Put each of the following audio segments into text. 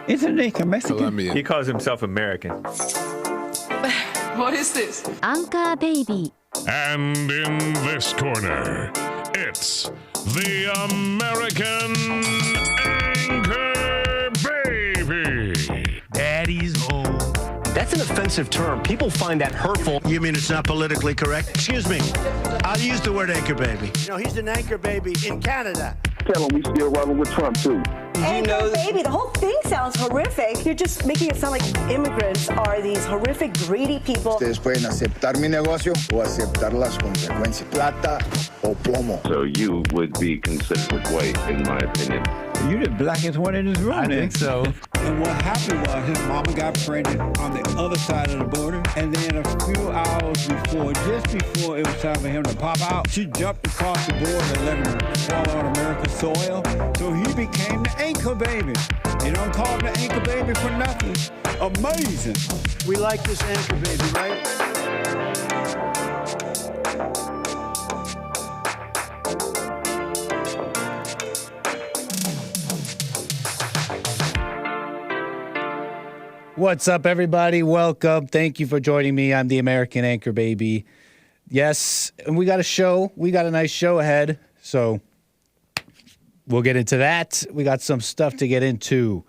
Isn't he Mexican? Colombian. He calls himself American. What is this? Anchor Baby. And in this corner, it's the American Anchor Baby. Daddy's home. That's an offensive term. People find that hurtful. You mean it's not politically correct? Excuse me. I'll use the word anchor baby. You know, he's an anchor baby in Canada. Tell him we still rolling with Trump, too. Anchor baby, the whole thing sounds horrific. You're just making it sound like immigrants are these horrific, greedy people. Ustedes pueden aceptar mi negocio o aceptar las consecuencias. Plata o plomo. So you would be considered white, in my opinion. You the blackest one in this room. I think so. And what happened was his mama got pregnant on the other side of the border. And then a few hours before, just before it was time for him to pop out, she jumped across the border and let him fall on America's soil. So he became the anchor baby. They don't call him the anchor baby for nothing. Amazing. We like this anchor baby, right? What's up, everybody? Welcome. Thank you for joining me. I'm the American Anchor Baby. Yes, and we got a show. We got a nice show ahead, so we'll get into that. We got some stuff to get into.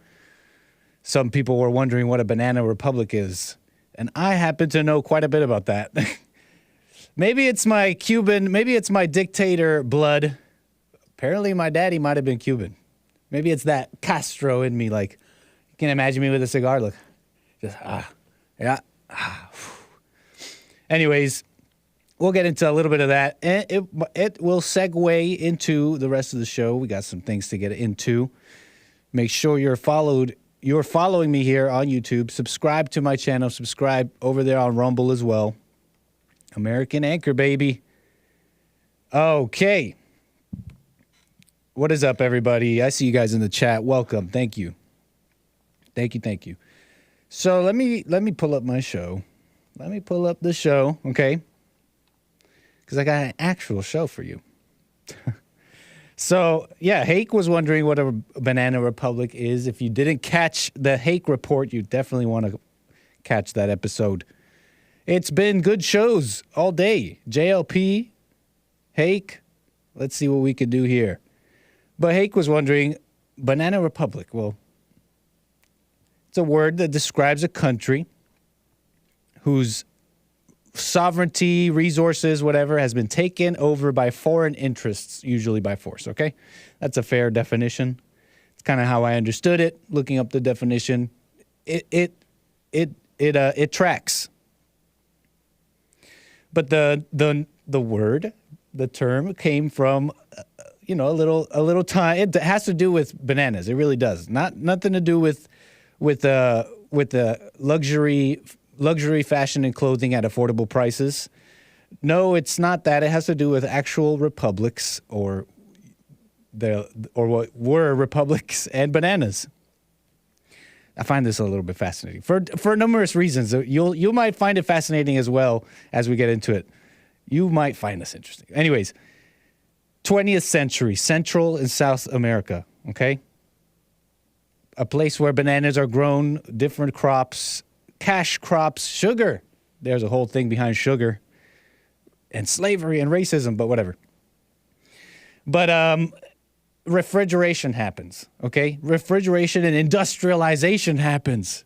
Some people were wondering what a banana republic is, and I happen to know quite a bit about that. Maybe it's my Cuban, maybe it's my dictator blood. Apparently, my daddy might have been Cuban. Maybe it's that Castro in me, like, you can imagine me with a cigar, look. Just, yeah. Anyways, we'll get into a little bit of that. And it will segue into the rest of the show. We got some things to get into. Make sure you're following me here on YouTube. Subscribe to my channel. Subscribe over there on Rumble as well. American Anchor Baby. Okay. What is up, everybody? I see you guys in the chat. Welcome. Thank you. Thank you. So let me pull up my show. Let me pull up the show, okay? Because I got an actual show for you. So, yeah, Hake was wondering what a banana republic is. If you didn't catch the Hake report, you definitely want to catch that episode. It's been good shows all day. JLP, Hake, let's see what we can do here. But Hake was wondering, banana republic, well, it's a word that describes a country whose sovereignty, resources, whatever, has been taken over by foreign interests, usually by force, okay? That's a fair definition. It's kind of how I understood it, looking up the definition. It tracks. But the word, the term came from a little time. It has to do with bananas. It really does. Nothing to do with the luxury fashion and clothing at affordable prices. No, it's not that. It has to do with actual republics or what were republics and bananas. I find this a little bit fascinating for numerous reasons. You might find it fascinating as well as we get into it. You might find this interesting. Anyways, 20th century, Central and South America, okay? A place where bananas are grown, different crops, cash crops, sugar. There's a whole thing behind sugar and slavery and racism, but whatever. But refrigeration happens, okay? Refrigeration and industrialization happens.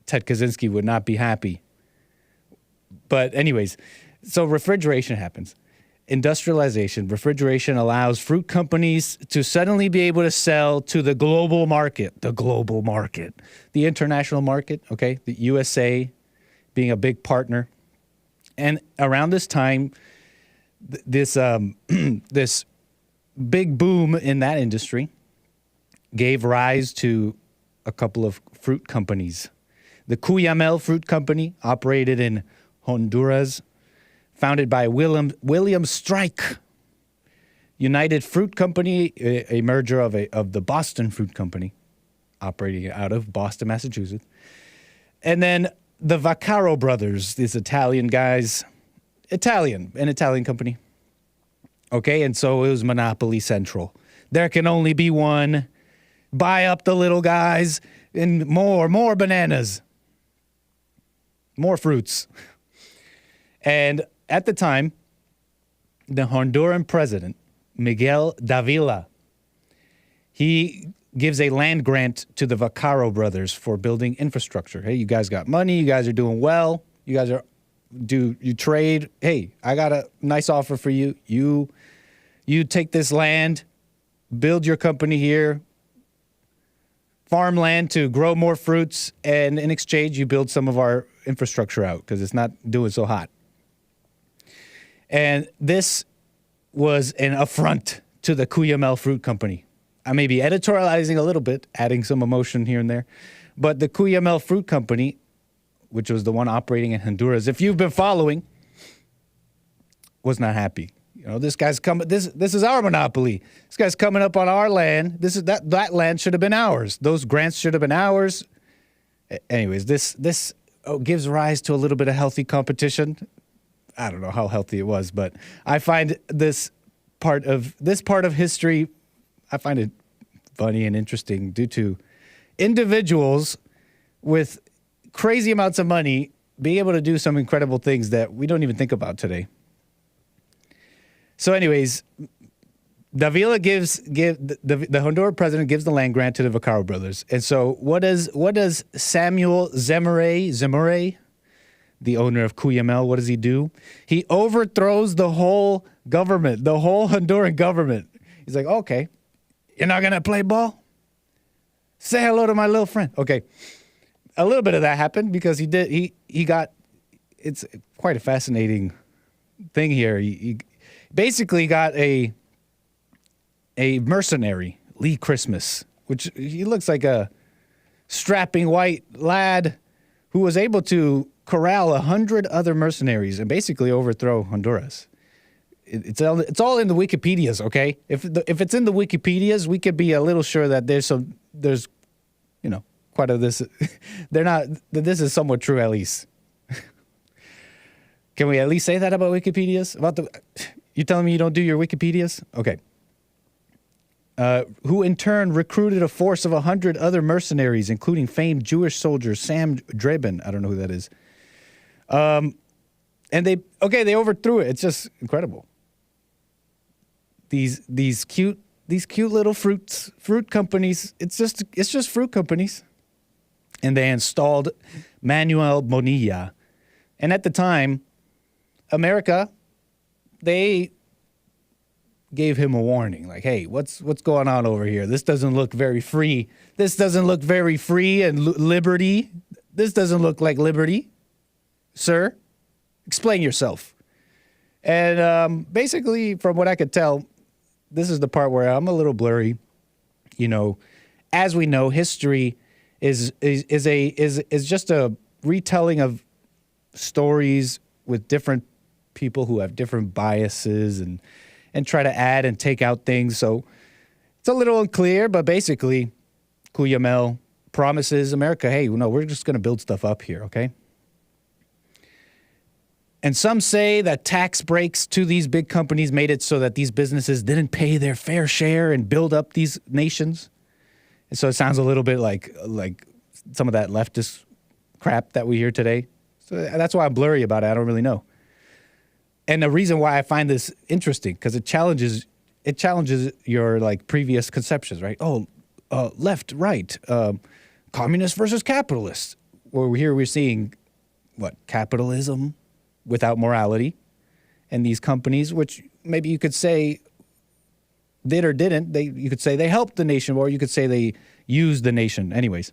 Ted Kaczynski would not be happy. But anyways, so refrigeration happens. Industrialization, refrigeration allows fruit companies to suddenly be able to sell to the global market, the international market, okay, the USA being a big partner. And around this time, this big boom in that industry gave rise to a couple of fruit companies. The Cuyamel Fruit Company operated in Honduras, founded by William Strike. United Fruit Company, a merger of the Boston Fruit Company, operating out of Boston, Massachusetts. And then the Vaccaro brothers, these Italian guys, an Italian company. Okay, and so it was Monopoly Central. There can only be one. buy up the little guys, and more bananas, more fruits. And at the time, the Honduran president, Miguel Dávila, he gives a land grant to the Vaccaro brothers for building infrastructure. Hey, you guys got money. You guys are doing well. You guys you trade. Hey, I got a nice offer for you. You take this land, build your company here, farmland to grow more fruits, and in exchange, you build some of our infrastructure out because it's not doing so hot. And this was an affront to the 𝒂𝒊𝒄𝒌𝒔𝒕𝒓𝒆𝒂𝒎 Fruit Company. I may be editorializing a little bit, adding some emotion here and there, but the 𝒂𝒊𝒄𝒌𝒔𝒕𝒓𝒆𝒂𝒎 Fruit Company, which was the one operating in Honduras, if you've been following, was not happy. You know, this guy's coming. This is our monopoly. This guy's coming up on our land. That land should have been ours. Those grants should have been ours. Anyways, this gives rise to a little bit of healthy competition. I don't know how healthy it was, but I find this part of history, I find it funny and interesting due to individuals with crazy amounts of money being able to do some incredible things that we don't even think about today. So anyways, Dávila the Honduran president gives the land grant to the Vaccaro brothers. And so what does Samuel Zemurray, the owner of 𝒂𝒊𝒄𝒌𝒔𝒕𝒓𝒆𝒂𝒑, what does he do? He overthrows the whole government, the whole Honduran government. He's like, okay, you're not going to play ball? Say hello to my little friend. Okay. A little bit of that happened because he got, it's quite a fascinating thing here. He basically got a mercenary, Lee Christmas, which he looks like a strapping white lad who was able to corral 100 other mercenaries and basically overthrow Honduras. It's all in the Wikipedias, okay? If it's in the Wikipedias, we could be a little sure that there's quite a this. This is somewhat true at least. Can we at least say that about Wikipedias? You telling me you don't do your Wikipedias? Okay. Who in turn recruited a force of 100 other mercenaries, including famed Jewish soldier Sam Dreben. I don't know who that is. And they overthrew it. It's just incredible. These cute little fruit companies. It's just fruit companies. And they installed Manuel Bonilla. And at the time, America, they gave him a warning, like, hey, what's going on over here? This doesn't look very free. This doesn't look very free and liberty. This doesn't look like liberty. Sir, explain yourself. And basically, from what I could tell, this is the part where I'm a little blurry. You know, as we know, history is just a retelling of stories with different people who have different biases and try to add and take out things. So it's a little unclear, but basically, 𝒂𝒊𝒄𝒌𝒔𝒕𝒓𝒆𝒂𝒎 promises America, hey, no, we're just going to build stuff up here, okay? And some say that tax breaks to these big companies made it so that these businesses didn't pay their fair share and build up these nations. And so it sounds a little bit like some of that leftist crap that we hear today. So that's why I'm blurry about it. I don't really know. And the reason why I find this interesting, because it challenges your like previous conceptions, right? Oh, left, right, communist versus capitalist. Well, here we're seeing what? Capitalism without morality. And these companies, which maybe you could say did or didn't, you could say they helped the nation, or you could say they used the nation. Anyways.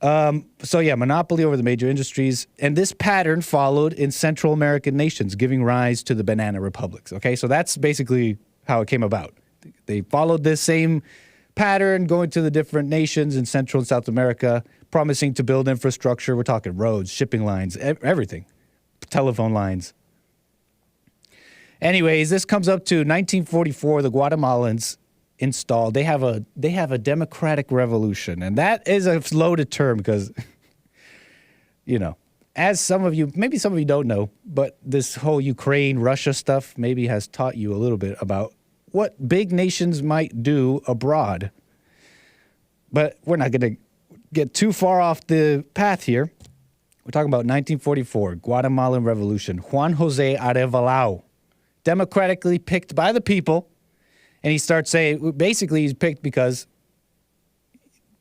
So yeah, monopoly over the major industries. And this pattern followed in Central American nations, giving rise to the banana republics. Okay, so that's basically how it came about. They followed this same pattern, going to the different nations in Central and South America, promising to build infrastructure. We're talking roads, shipping lines, everything, telephone lines. Anyways, this comes up to 1944, the Guatemalans installed. They have a democratic revolution, and that is a loaded term because, you know, as some of you don't know, but this whole Ukraine-Russia stuff maybe has taught you a little bit about what big nations might do abroad. But we're not going to get too far off the path here. We're talking about 1944, Guatemalan Revolution. Juan José Arevalo, democratically picked by the people. And he starts saying, basically he's picked because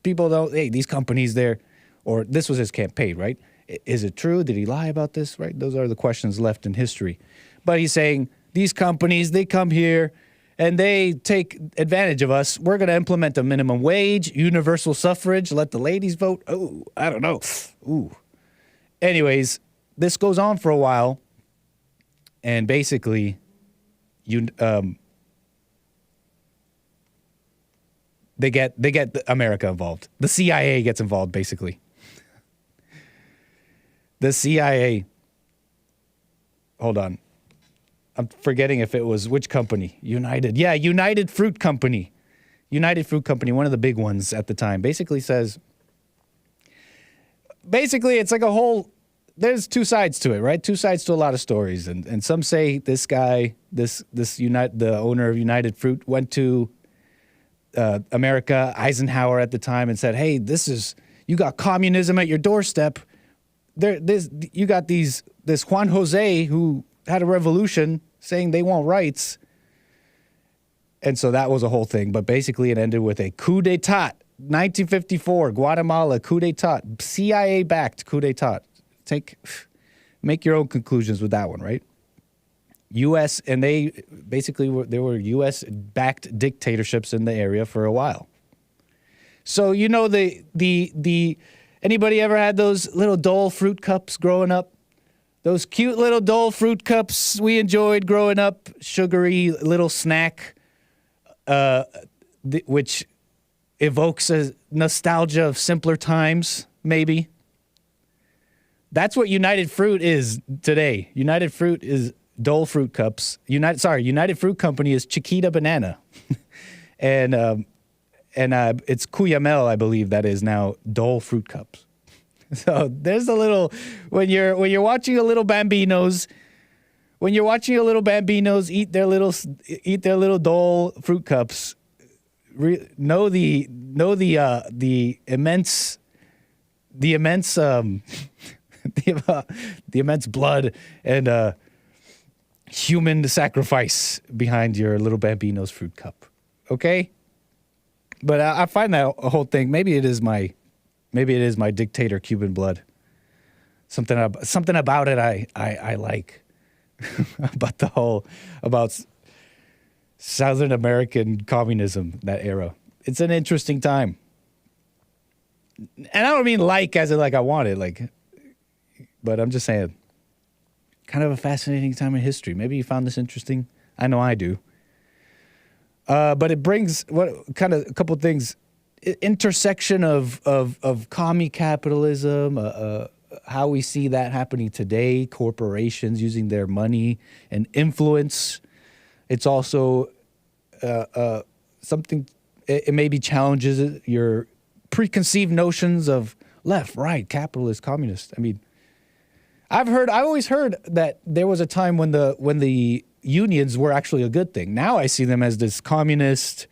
people don't, hey, these companies there, or this was his campaign, right? Is it true? Did he lie about this, right? Those are the questions left in history. But he's saying, these companies, they come here and they take advantage of us. We're going to implement a minimum wage, universal suffrage, let the ladies vote. Oh, I don't know. Ooh. Anyways, this goes on for a while. And basically, they get America involved. The CIA gets involved, basically. The CIA. Hold on. I'm forgetting if it was which company. United. Yeah, United Fruit Company. United Fruit Company, one of the big ones at the time, basically says, it's like a whole, there's two sides to it, right? Two sides to a lot of stories. And some say this guy, the owner of United Fruit went to America, Eisenhower at the time, and said, hey, you got communism at your doorstep. You got this Juan Jose who had a revolution saying they want rights. And so that was a whole thing. But basically it ended with a coup d'etat. 1954, Guatemala, coup d'etat. CIA-backed coup d'etat. Make your own conclusions with that one, right? U.S., and they were U.S.-backed dictatorships in the area for a while. So, you know, anybody ever had those little Dole fruit cups growing up? Those cute little Dole fruit cups we enjoyed growing up, sugary little snack, which evokes a nostalgia of simpler times, maybe. That's what United Fruit is today. United Fruit is Dole fruit cups. United Fruit Company is Chiquita Banana, and it's Cuyamel, I believe, that is now Dole fruit cups. So there's a little when you're watching a little Bambinos, eat their little Dole fruit cups. Know the immense blood and human sacrifice behind your little Bambino's fruit cup. Okay, but I find that a whole thing. Maybe it is my dictator Cuban blood. Something about it I like about Southern American communism, that era. It's an interesting time. And I don't mean as in I want it, but I'm just saying, kind of a fascinating time in history. Maybe you found this interesting. I know I do. But it brings a couple things. Intersection of commie capitalism, how we see that happening today, corporations using their money and influence. It's also something, it maybe challenges your preconceived notions of left, right, capitalist, communist. I mean, I've always heard that there was a time when the unions were actually a good thing. Now I see them as this communist,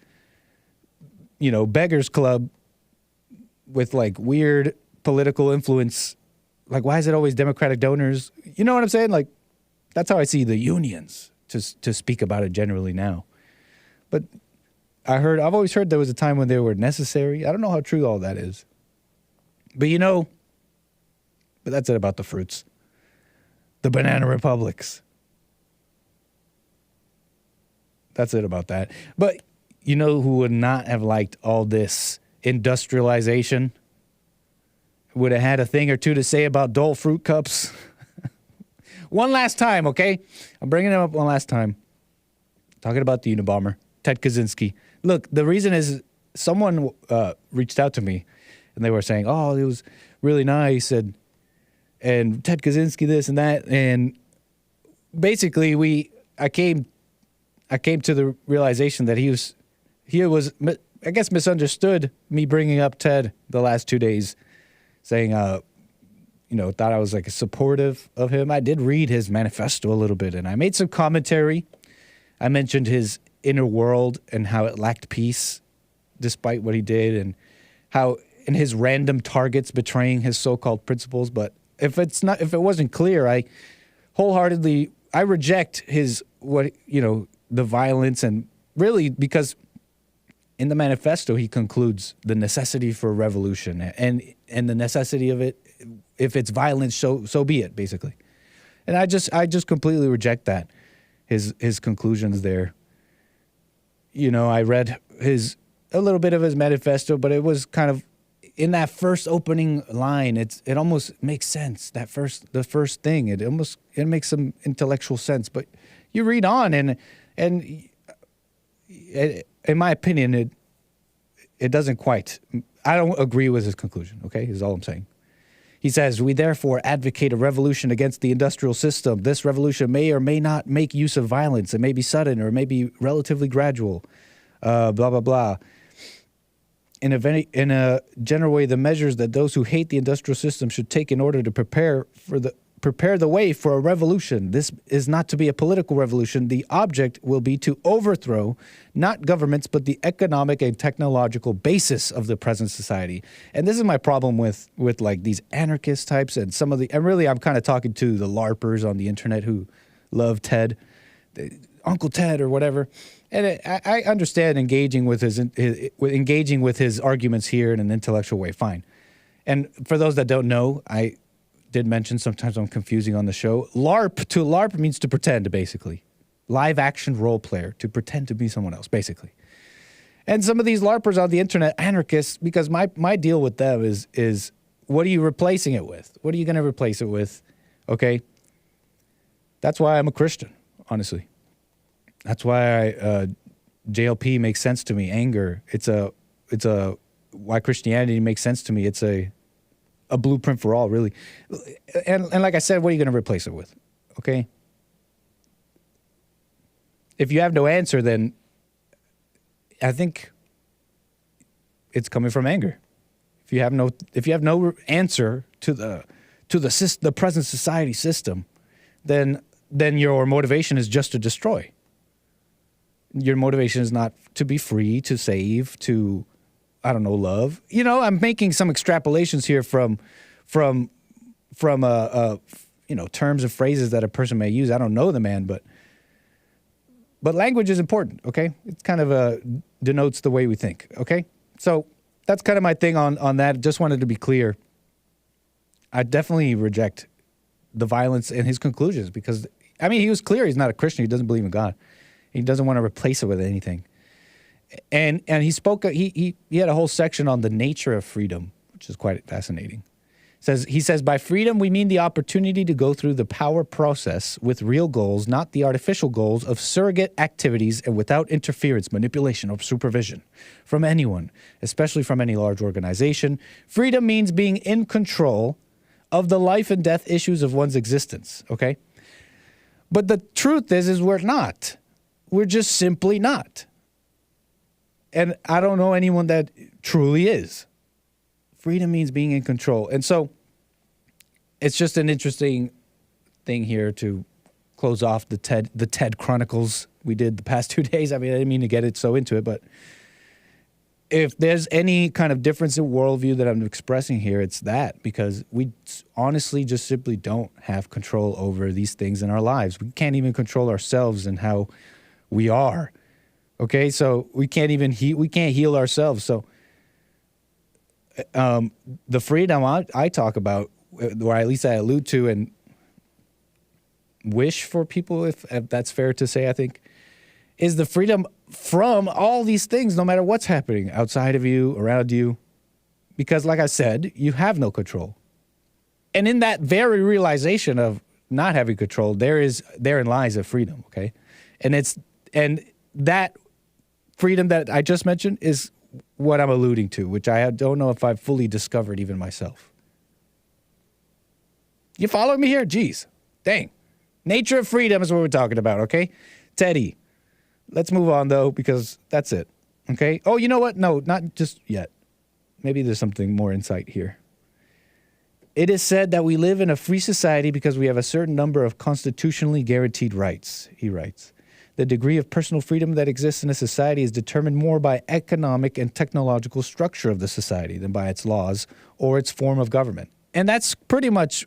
beggars club with weird political influence. Why is it always Democratic donors? You know what I'm saying? That's how I see the unions, to speak about it generally now. But I've always heard there was a time when they were necessary. I don't know how true all that is. But but that's it about the fruits. The banana republics. That's it about that. But you know who would not have liked all this industrialization? Would have had a thing or two to say about Dole fruit cups. One last time, okay? I'm bringing him up one last time. Talking about the Unabomber, Ted Kaczynski. Look, the reason is someone reached out to me, and they were saying, oh, it was really nice, and Ted Kaczynski this and that. And basically, I came to the realization that he was, I guess, misunderstood me bringing up Ted the last 2 days, saying, thought I was supportive of him. I did read his manifesto a little bit, and I made some commentary. I mentioned his inner world and how it lacked peace despite what he did, and how in his random targets betraying his so-called principles. But if it wasn't clear, I wholeheartedly reject the violence, and really because in the manifesto he concludes the necessity for revolution and the necessity of it. If it's violence, so be it, basically. And I just completely reject that, his conclusions there. I read a little bit of his manifesto, but it was kind of in that first opening line. It almost makes sense. The first thing, it makes some intellectual sense. But you read on, and in my opinion, it doesn't quite. I don't agree with his conclusion. Okay, is all I'm saying. He says, we therefore advocate a revolution against the industrial system. This revolution may or may not make use of violence. It may be sudden or it may be relatively gradual, blah, blah, blah. In a general way, the measures that those who hate the industrial system should take in order to prepare the way for a revolution. This is not to be a political revolution. The object will be to overthrow not governments, but the economic and technological basis of the present society. And this is my problem with like these anarchist types and and really I'm kind of talking to the LARPers on the internet who love Ted, Uncle Ted or whatever. And I understand engaging with his arguments here in an intellectual way. Fine. And for those that don't know, I did mention sometimes I'm confusing on the show. LARP means to pretend, basically. Live action role player, to pretend to be someone else, basically. And some of these LARPers on the internet, anarchists, because my deal with them is what are you replacing it with? What are you going to replace it with? Okay? That's why I'm a Christian, honestly. That's why JLP makes sense to me. Anger, it's why Christianity makes sense to me. It's a blueprint for all, really. And like I said, what are you going to replace it with? Okay? If you have no answer, then I think it's coming from anger. If you have no answer to the present society system, then your motivation is just to destroy. Your motivation is not to be free, to save, to, I don't know, love. I'm making some extrapolations here from terms and phrases that a person may use. I don't know the man, but language is important, okay? It kind of denotes the way we think, okay? So that's kind of my thing on that. Just wanted to be clear. I definitely reject the violence in his conclusions because, he was clear he's not a Christian. He doesn't believe in God. He doesn't want to replace it with anything. And he spoke. He had a whole section on the nature of freedom, which is quite fascinating. He says, by freedom we mean the opportunity to go through the power process with real goals, not the artificial goals of surrogate activities and without interference, manipulation, or supervision from anyone, especially from any large organization. Freedom means being in control of the life and death issues of one's existence. Okay, but the truth is we're not. We're just simply not. And I don't know anyone that truly is. Freedom means being in control. And so it's just an interesting thing here to close off the TED Chronicles we did the past 2 days. I didn't mean to get it so into it, but if there's any kind of difference in worldview that I'm expressing here, it's that, because we honestly just simply don't have control over these things in our lives. We can't even control ourselves and how we are. Okay, so we can't even heal ourselves. So the freedom I talk about, or at least I allude to and wish for people, if that's fair to say, I think, is the freedom from all these things, no matter what's happening outside of you, around you. Because like I said, you have no control. And in that very realization of not having control, therein lies a freedom, okay? And that freedom that I just mentioned is what I'm alluding to, which I don't know if I've fully discovered even myself. You follow me here? Jeez. Dang. Nature of freedom is what we're talking about, okay? Teddy. Let's move on, though, because that's it, okay? Oh, you know what? No, not just yet. Maybe there's something more insight here. It is said that we live in a free society because we have a certain number of constitutionally guaranteed rights, he writes. The degree of personal freedom that exists in a society is determined more by economic and technological structure of the society than by its laws or its form of government. And that's pretty much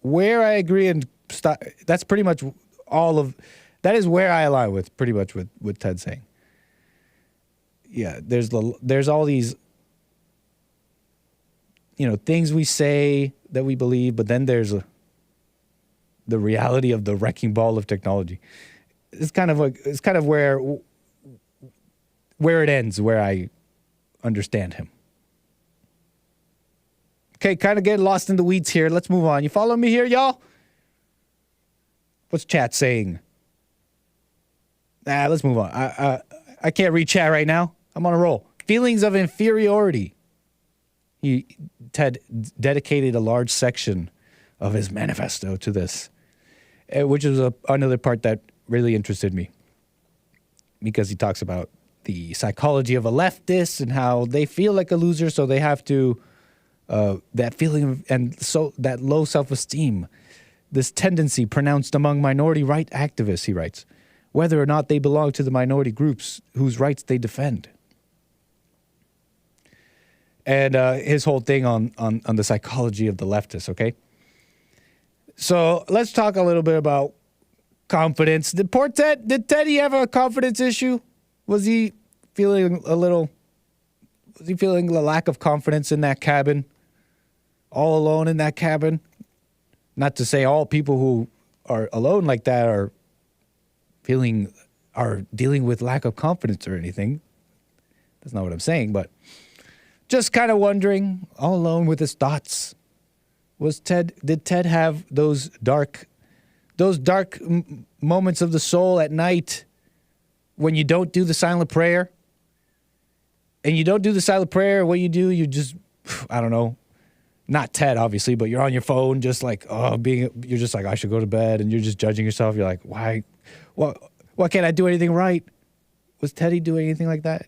where I agree, and that's pretty much that is where I align with pretty much with Ted saying. Yeah, there's all these, things we say that we believe, but then there's the reality of the wrecking ball of technology. It's kind of where it ends, where I understand him. Okay, kind of getting lost in the weeds here. Let's move on. You follow me here, y'all? What's chat saying? Let's move on. I can't read chat right now. I'm on a roll. Feelings of inferiority. Ted dedicated a large section of his manifesto to this, which is another part that really interested me, because he talks about the psychology of a leftist and how they feel like a loser, so they have to that feeling of, and so that low self-esteem, this tendency pronounced among minority right activists, he writes, whether or not they belong to the minority groups whose rights they defend. And his whole thing on the psychology of the leftists, okay? So let's talk a little bit about confidence. Did Teddy have a confidence issue? Was he feeling the lack of confidence in that cabin? All alone in that cabin? Not to say all people who are alone like that are dealing with lack of confidence or anything. That's not what I'm saying, but just kind of wondering, all alone with his thoughts. Did Ted have those dark moments of the soul at night when you don't do the silent prayer? And you don't do the silent prayer, what you just, I don't know, not Ted, obviously, but you're on your phone just like, you're just like, I should go to bed, and you're just judging yourself. You're like, why can't I do anything right? Was Teddy doing anything like that?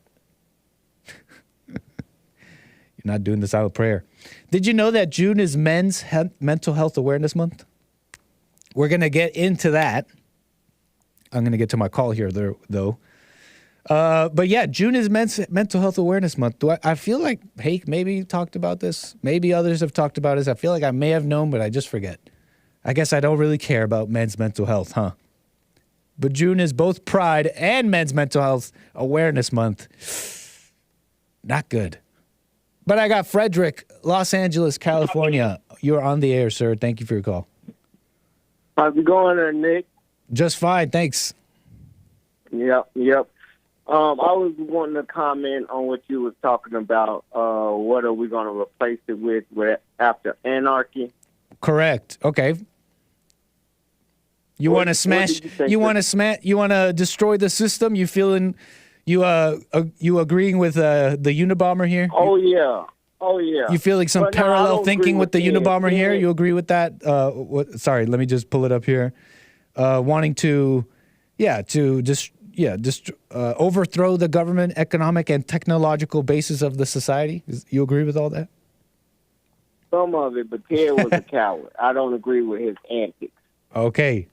You're not doing the silent prayer. Did you know that June is Men's Mental Health Awareness Month? We're going to get into that. I'm going to get to my call here, though. But yeah, June is Men's Mental Health Awareness Month. I feel like Hake maybe talked about this. Maybe others have talked about this. I feel like I may have known, but I just forget. I guess I don't really care about men's mental health, huh? But June is both Pride and Men's Mental Health Awareness Month. Not good. But I got Frederick, Los Angeles, California. You're on the air, sir. Thank you for your call. How's it going there, Nick? Just fine, thanks. Yep. I was wanting to comment on what you was talking about. What are we going to replace it with after anarchy? Correct. Okay. You want to smash? You want to destroy the system? You feeling? You agreeing with the Unabomber here? Oh yeah. You feeling some parallel thinking with the Unabomber here? You agree with that? Sorry, let me just pull it up here. Wanting to overthrow the government, economic, and technological basis of the society. You agree with all that? Some of it, but Ted was a coward. I don't agree with his antics. Okay.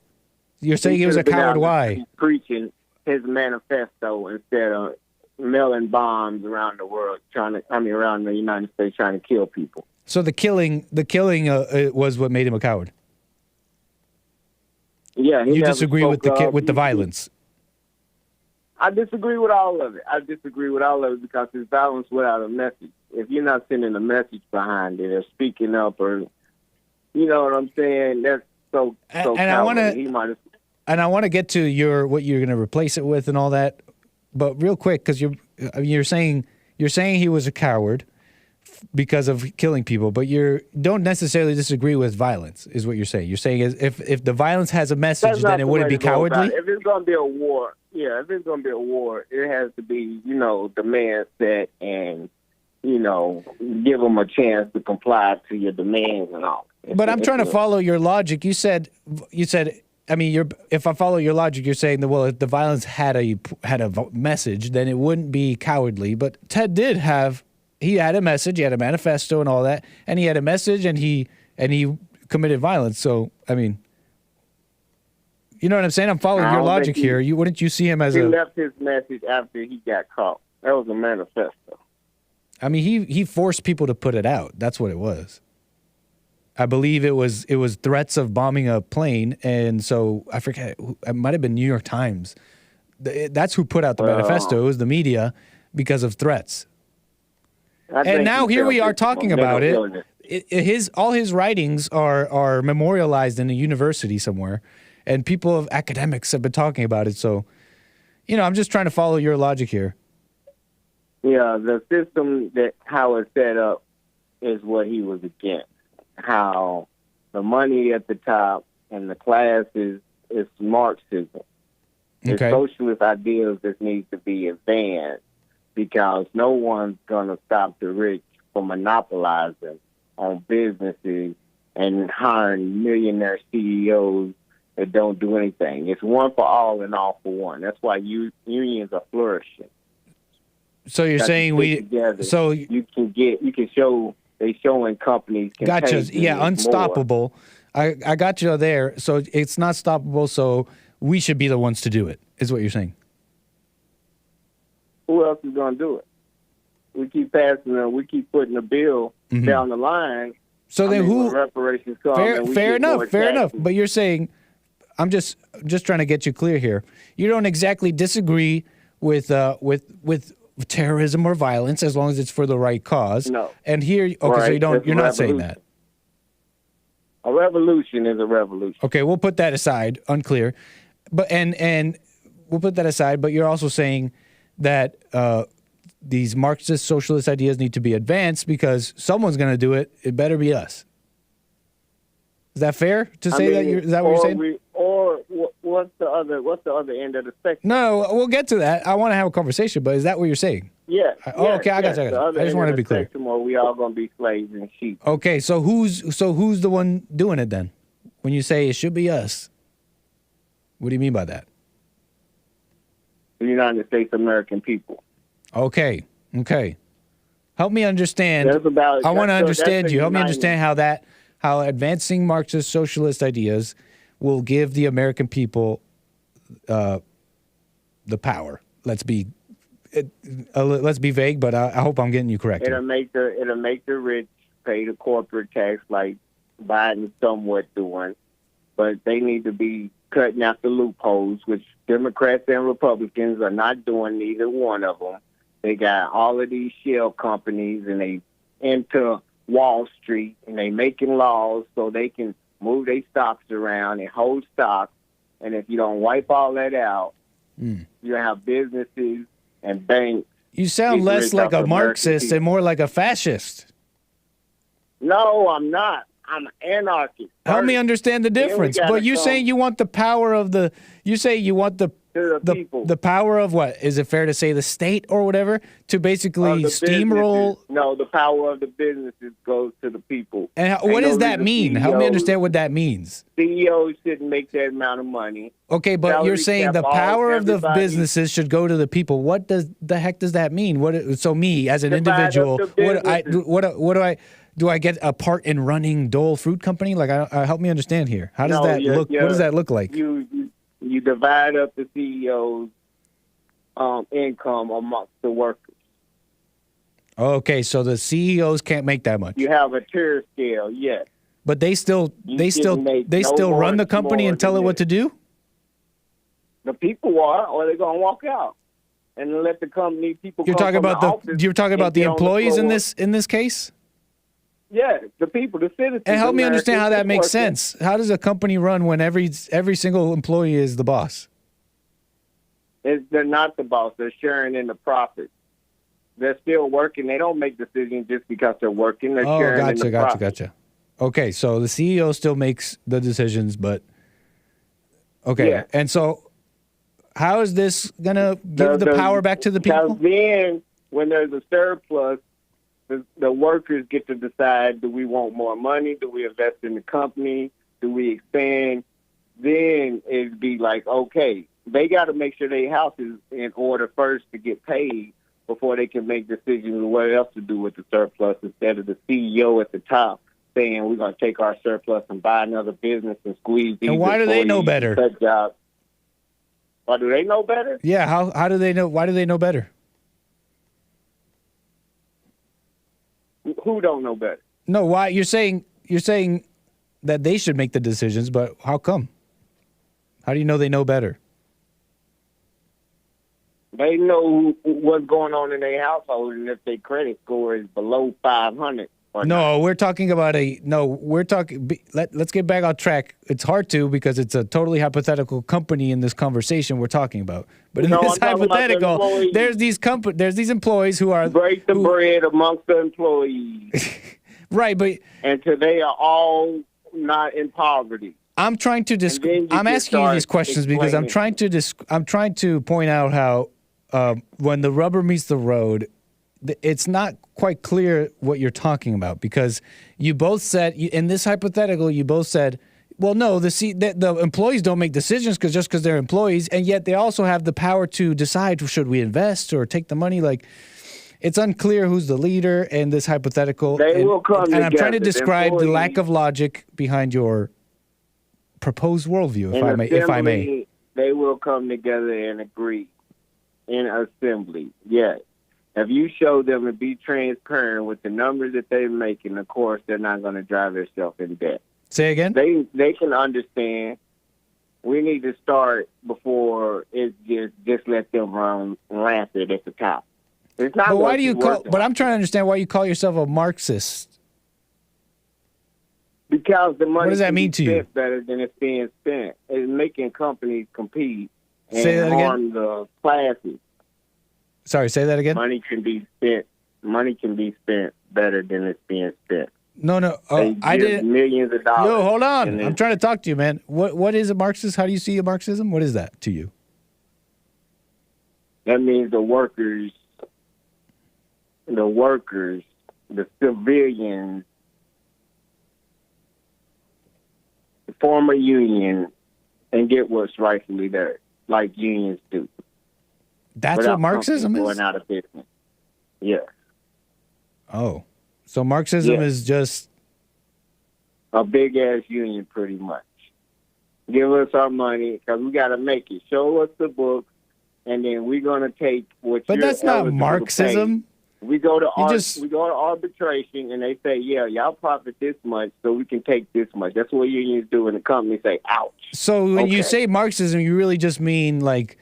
You're saying he was a coward. Why? Preaching his manifesto instead of mailing bombs around the world, around the United States, trying to kill people. So the killing was what made him a coward. Yeah, you disagree with the violence. I disagree with all of it. Because it's violence without a message. If you're not sending a message behind it or speaking up, or you know what I'm saying, that's so. And I want to get to what you're going to replace it with and all that, but real quick, because you're saying he was a coward because of killing people, but you don't necessarily disagree with violence, is what you're saying. You're saying if the violence has a message, then it wouldn't be cowardly. If it's going to be a war, it has to be, the man set and, give them a chance to comply to your demands and all. But I'm trying to follow your logic. You said. If I follow your logic, you're saying that, well, if the violence had a message, then it wouldn't be cowardly. But Ted he had a message, he had a manifesto and all that, and he had a message, and he committed violence. So, You know what I'm saying? I'm following your logic here. Wouldn't you see him as he left his message after he got caught. That was a manifesto. I mean, he forced people to put it out. That's what it was. I believe it was threats of bombing a plane, and so I forget. It might have been New York Times. That's who put out the manifesto. It was the media because of threats. And now here we are talking about it. All his writings are memorialized in a university somewhere, and academics have been talking about it. So, I'm just trying to follow your logic here. Yeah, the system how it's set up is what he was against. How the money at the top and the class is Marxism. It's socialist ideals that need to be advanced because no one's going to stop the rich from monopolizing on businesses and hiring millionaire CEOs that don't do anything. It's one for all and all for one. That's why unions are flourishing. So you're saying you can show they showing companies can gotcha. Yeah, unstoppable. I got you there. So it's not stoppable. So we should be the ones to do it. Is what you're saying? Who else is going to do it? We keep passing them. We keep putting the bill down the line. So then who? Reparations come. Fair enough. But you're saying, I'm just trying to get you clear here. You don't exactly disagree with terrorism or violence as long as it's for the right cause. No. And here, so you're not saying that. A revolution is a revolution. Okay, we'll put that aside. Unclear, but and we'll put that aside. But you're also saying that these Marxist socialist ideas need to be advanced because someone's going to do it. It better be us. Is that fair to say that? Is that what you're saying? What's the other end of the spectrum? No, we'll get to that. I want to have a conversation, but is that what you're saying? Yeah. Okay, I got you. I just want to be clear. Or we all going to be slaves and sheep. Okay, so who's the one doing it then? When you say it should be us, what do you mean by that? The United States American people. Okay. Help me understand. I want to understand you. Help me understand how advancing Marxist socialist ideas will give the American people the power. Let's be vague, but I hope I'm getting you correct. It'll make the rich pay the corporate tax like Biden's somewhat doing, but they need to be cutting out the loopholes, which Democrats and Republicans are not doing. Neither one of them. They got all of these shell companies, and they into Wall Street, and they making laws so they can move their stocks around and hold stocks. And if you don't wipe all that out, you have businesses and banks. You sound less like a Marxist and more like a fascist. No, I'm not. I'm an anarchist. Help me understand the difference. But you saying you want the power of the. You say you want the power of what? Is it fair to say the state or whatever to basically steamroll? No, the power of the businesses goes to the people. And what does that mean? Help me understand what that means. CEOs shouldn't make that amount of money. Okay, but you're saying the power of the businesses should go to the people. What the heck does that mean? So me as an individual, do I get a part in running Dole Fruit Company? Like, help me understand here. How does that look? What does that look like? You divide up the CEO's income amongst the workers. Okay, so the CEOs can't make that much. You have a tier scale, yes. But they still run the company and tell it what to do? The people are, or they're gonna walk out and let the company people. You're talking about the employees in this case? Yeah, the people, the citizens. And help me understand how that makes sense. How does a company run when every single employee is the boss? They're not the boss. They're sharing in the profit. They're still working. They don't make decisions just because they're working. They're sharing in the profit. Gotcha. Okay, so the CEO still makes the decisions, but okay. Yeah. And so how is this going to give the power back to the people? Because then when there's a surplus, the workers get to decide, do we want more money? Do we invest in the company? Do we expand? Then it'd be like, okay, they got to make sure their house is in order first to get paid before they can make decisions on what else to do with the surplus instead of the CEO at the top saying we're going to take our surplus and buy another business and squeeze these. And why do they know employees better? and cut jobs. Why do they know better? Yeah, how do they know? Why do they know better? Who don't know better? No, why you're saying that they should make the decisions, but how come? How do you know they know better? They know what's going on in their household and if their credit score is below 500. No, we're talking about let's get back on track. It's hard to because it's a totally hypothetical company in this conversation we're talking about. But in this hypothetical, there's these employees who are break the bread amongst the employees. Right, but until they are all not in poverty. I'm trying to I'm asking you these questions because I'm trying to point out how when the rubber meets the road, it's not quite clear what you're talking about because you both said in this hypothetical, you both said, well, no, the employees don't make decisions because they're employees, and yet they also have the power to decide should we invest or take the money. Like, it's unclear who's the leader in this hypothetical. They will come together. And I'm trying to describe the lack of logic behind your proposed worldview, if I may. They will come together and agree in assembly. Yes. If you show them and be transparent with the numbers that they're making, of course, they're not going to drive themselves in debt. Say again? They can understand. We need to start before it's just let them run rampant at the top. It's not. But why do you call? But I'm trying to understand why you call yourself a Marxist. Because the money. What does that mean to you? Better than it's being spent. It's making companies compete and Say that harm the classes. Sorry, say that again. Money can be spent. Money can be spent better than it's being spent. No. I did millions of dollars. Yo, hold on. I'm trying to talk to you, man. What is a Marxist? How do you see a Marxism? What is that to you? That means the workers, the civilians, form a union and get what's rightfully theirs, like unions do. That's what Marxism is? Going out of business. Yeah. Oh. So Marxism is just a big-ass union, pretty much. Give us our money, because we got to make it. Show us the book, and then we're going to take what But that's not Marxism. We go to arbitration, and they say, yeah, y'all profit this much, so we can take this much. That's what unions do, and the company say, ouch. So when you say Marxism, you really just mean like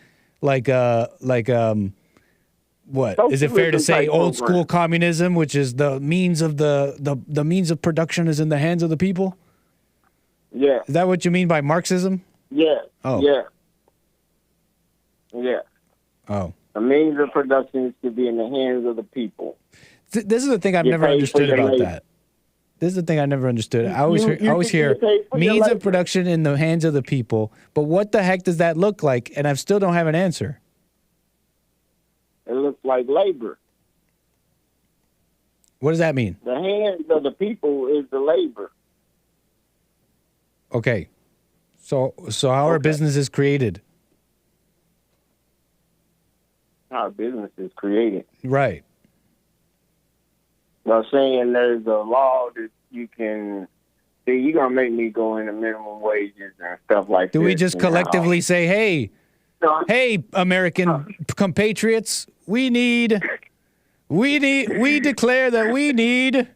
what? Is it fair to say old school communism, which is the means of the means of production is in the hands of the people? Yeah. Is that what you mean by Marxism? Yeah. Oh. Yeah. Yeah. Oh. The means of production is to be in the hands of the people. This is the thing I've never understood about that. This is the thing I never understood. I always hear means of production in the hands of the people, but what the heck does that look like? And I still don't have an answer. It looks like labor. What does that mean? The hands of the people is the labor. Okay. So how are businesses created? How business is created. Right. Well, saying there's a law that you can see, you're going to make me go into minimum wages and stuff like that. Do we just collectively say, hey, American compatriots, we declare that we need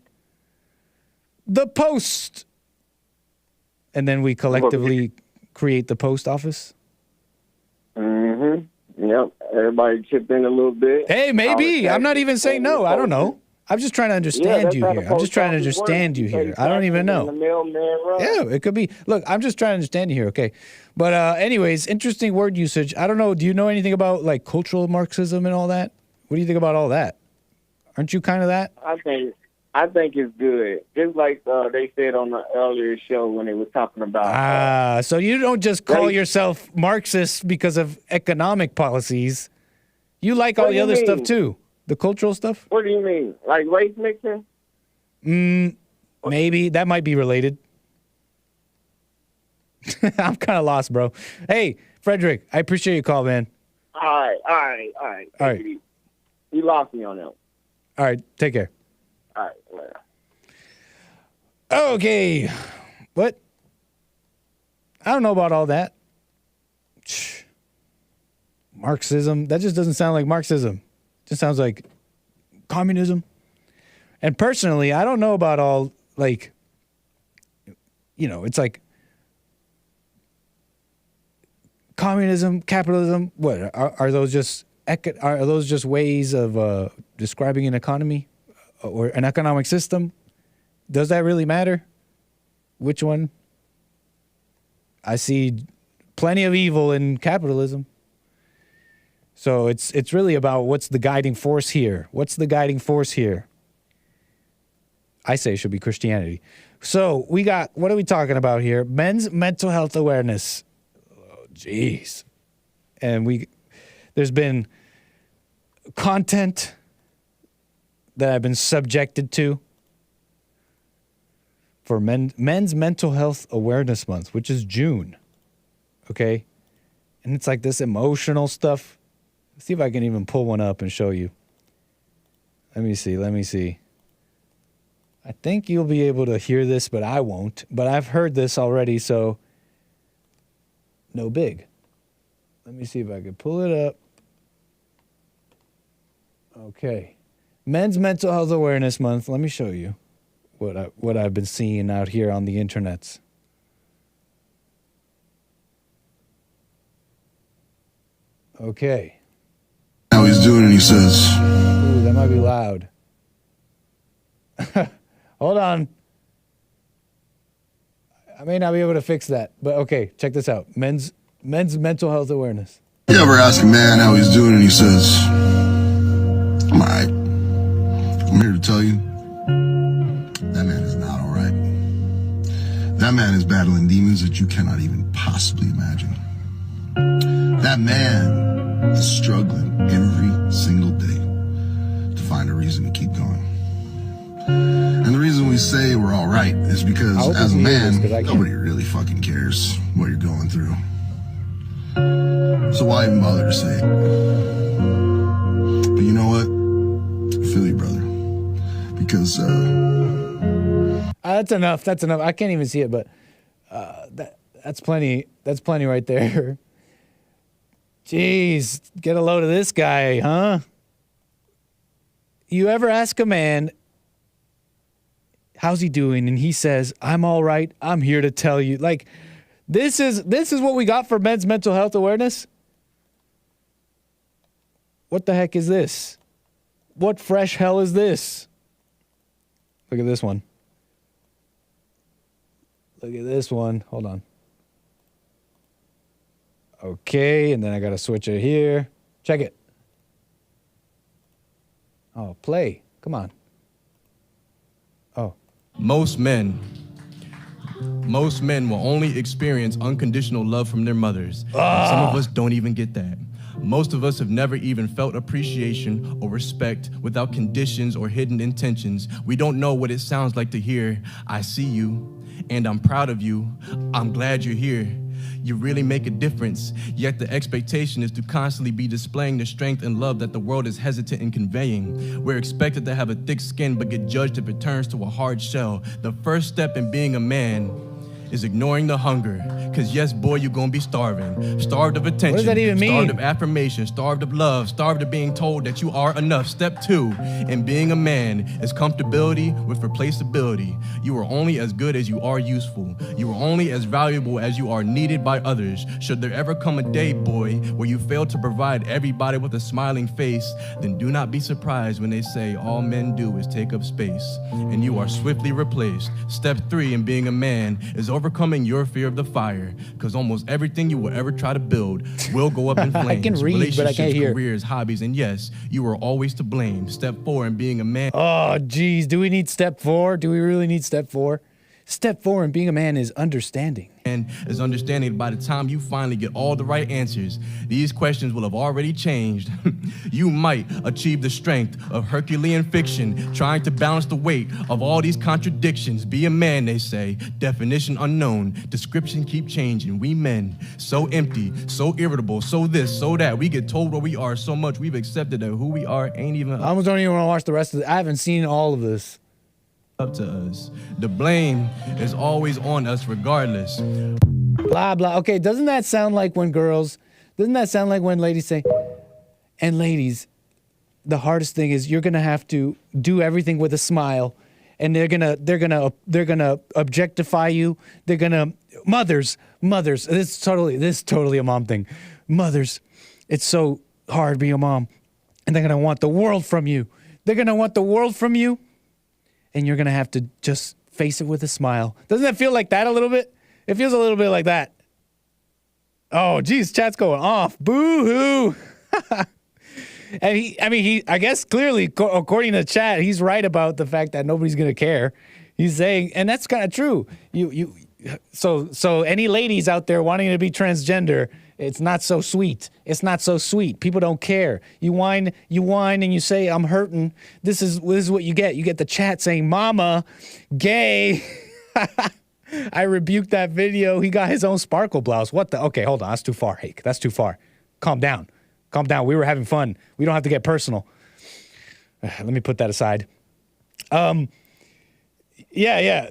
the post. And then we collectively create the post office? Mm-hmm. Yep. Everybody chip in a little bit. Hey, maybe. I'm not even saying no. I don't know. I'm just trying to understand you here. I'm just trying to understand you here. I don't even know. Yeah, it could be. Look, I'm just trying to understand you here, okay? But anyways, interesting word usage. I don't know. Do you know anything about like cultural Marxism and all that? What do you think about all that? Aren't you kind of that? I think it's good. Just like they said on the earlier show when they was talking about. So you don't just call yourself Marxist because of economic policies. You like all the other stuff too. The cultural stuff? What do you mean? Like race mixing? Maybe. That might be related. I'm kind of lost, bro. Hey, Frederick, I appreciate your call, man. All right. You lost me on that. All right, take care. All right. Okay. What? I don't know about all that. Marxism. That just doesn't sound like Marxism. It just sounds like communism. And personally, I don't know about all, like, you know, it's like communism, capitalism. What are those just ways of describing an economy or an economic system? Does that really matter? Which one? I see plenty of evil in capitalism. So it's really about what's the guiding force here. What's the guiding force here? I say it should be Christianity. So we got, what are we talking about here? Men's mental health awareness. Oh, jeez. And there's been content that I've been subjected to for Men's Mental Health Awareness Month, which is June. Okay? And it's like this emotional stuff. Let's see if I can even pull one up and show you. Let me see. I think you'll be able to hear this, but I won't. But I've heard this already, so no big. Let me see if I can pull it up. Okay. Men's Mental Health Awareness Month. Let me show you what I've been seeing out here on the internets. Okay. How he's doing, and he says, "Ooh, that might be loud." Hold on. I may not be able to fix that, but okay, check this out. Men's mental health awareness. You ever ask a man how he's doing, and he says, "I'm all right." I'm here to tell you, that man is not all right. That man is battling demons that you cannot even possibly imagine. That man is struggling every single day to find a reason to keep going. And the reason we say we're all right is because as a man, nobody really fucking cares what you're going through. So why even bother to say it? But you know what? I feel you, brother. Because that's enough. That's enough. I can't even see it, but that's plenty. That's plenty right there. Jeez, get a load of this guy, huh? You ever ask a man, how's he doing? And he says, I'm all right. I'm here to tell you. Like, this is what we got for men's mental health awareness? What the heck is this? What fresh hell is this? Look at this one. Look at this one. Hold on. Okay, and then I got to switch it here. Check it. Oh, play. Come on. Oh. Most men will only experience unconditional love from their mothers. Some of us don't even get that. Most of us have never even felt appreciation or respect without conditions or hidden intentions. We don't know what it sounds like to hear, I see you, and I'm proud of you. I'm glad you're here. You really make a difference, yet the expectation is to constantly be displaying the strength and love that the world is hesitant in conveying. We're expected to have a thick skin but get judged if it turns to a hard shell. The first step in being a man is ignoring the hunger. Cause yes, boy, you're gonna be starving. Starved of attention. What does that even mean? Starved of affirmation. Starved of love. Starved of being told that you are enough. Step 2 in being a man is comfortability with replaceability. You are only as good as you are useful. You are only as valuable as you are needed by others. Should there ever come a day, boy, where you fail to provide everybody with a smiling face, then do not be surprised when they say all men do is take up space, and you are swiftly replaced. Step 3 in being a man is overcoming your fear of the fire, because almost everything you will ever try to build will go up in flames. I can read, but I can't hear. Careers, hobbies, and yes, you are always to blame. Step 4 in being a man. Oh, geez. Do we need step 4? Do we really need step 4? Step 4 in being a man is understanding. And is understanding by the time you finally get all the right answers, these questions will have already changed. You might achieve the strength of Herculean fiction, trying to balance the weight of all these contradictions. Be a man, they say. Definition unknown. Description keep changing. We men, so empty, so irritable, so this, so that. We get told what we are so much we've accepted that who we are ain't even. I almost don't even want to watch the rest of it. I haven't seen all of this. up to us. The blame is always on us regardless. Blah, blah. Okay, doesn't that sound like when ladies say, and ladies, the hardest thing is you're gonna have to do everything with a smile, and they're gonna objectify you. They're gonna mothers. This is totally a mom thing. Mothers, it's so hard being a mom, and they're gonna want the world from you. They're gonna want the world from you, and you're gonna have to just face it with a smile. Doesn't that feel like that a little bit? It feels a little bit like that. Oh, geez, chat's going off. Boo-hoo. And I guess clearly, according to chat, he's right about the fact that nobody's gonna care. He's saying, and that's kind of true. So any ladies out there wanting to be transgender, it's not so sweet. It's not so sweet. People don't care. You whine, and you say, "I'm hurting." This is what you get. You get the chat saying, "Mama, gay." I rebuked that video. He got his own sparkle blouse. What the? Okay, hold on. That's too far, Hake. That's too far. Calm down. Calm down. We were having fun. We don't have to get personal. Let me put that aside. Yeah.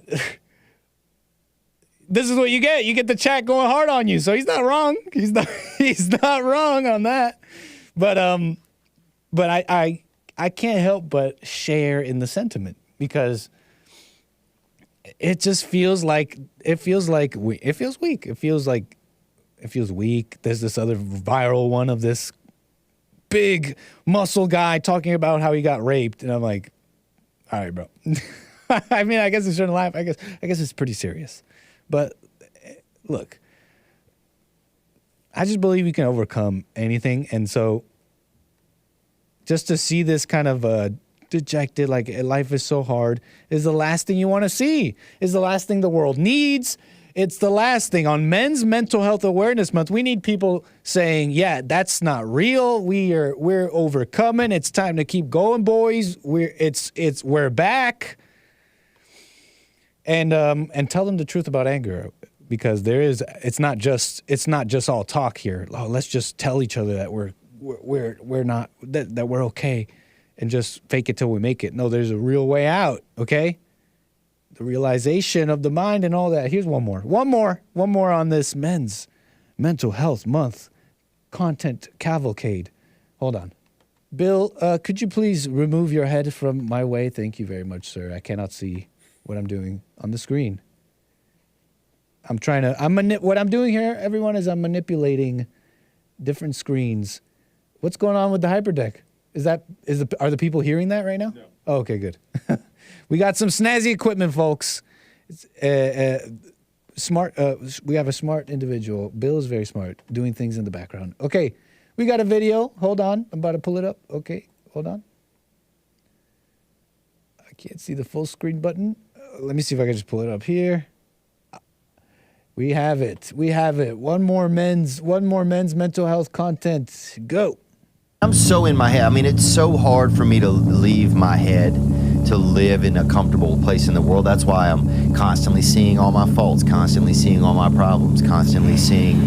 This is what you get. You get the chat going hard on you. So he's not wrong. He's not wrong on that. But I can't help but share in the sentiment because it just feels weak. It feels weak. There's this other viral one of this big muscle guy talking about how he got raped, and I'm like, all right, bro. I mean, I guess I shouldn't laugh. I guess it's pretty serious. But look, I just believe you can overcome anything, and so just to see this kind of dejected, like life is so hard, is the last thing you want to see. Is the last thing the world needs. It's the last thing. On Men's Mental Health Awareness Month, we need people saying, "Yeah, that's not real. We're overcoming. It's time to keep going, boys. We're back." And tell them the truth about anger, because it's not just all talk here. Oh, let's just tell each other that we're okay, and just fake it till we make it. No, there's a real way out. Okay. The realization of the mind and all that. Here's one more on this Men's Mental Health Month content cavalcade. Hold on. Bill, could you please remove your head from my way? Thank you very much, sir. I cannot see what I'm doing on the screen. What I'm doing here, everyone, is I'm manipulating different screens. What's going on with the hyperdeck? Are the people hearing that right now? No. Oh, okay, good. We got some snazzy equipment, folks. Smart. We have a smart individual. Bill is very smart, doing things in the background. Okay, we got a video. Hold on, I'm about to pull it up. Okay, hold on. I can't see the full screen button. Let me see if I can just pull it up here. We have it. One more men's mental health content. Go. I'm so in my head. I mean, it's so hard for me to leave my head, to live in a comfortable place in the world. That's why I'm constantly seeing all my faults, constantly seeing all my problems, constantly seeing,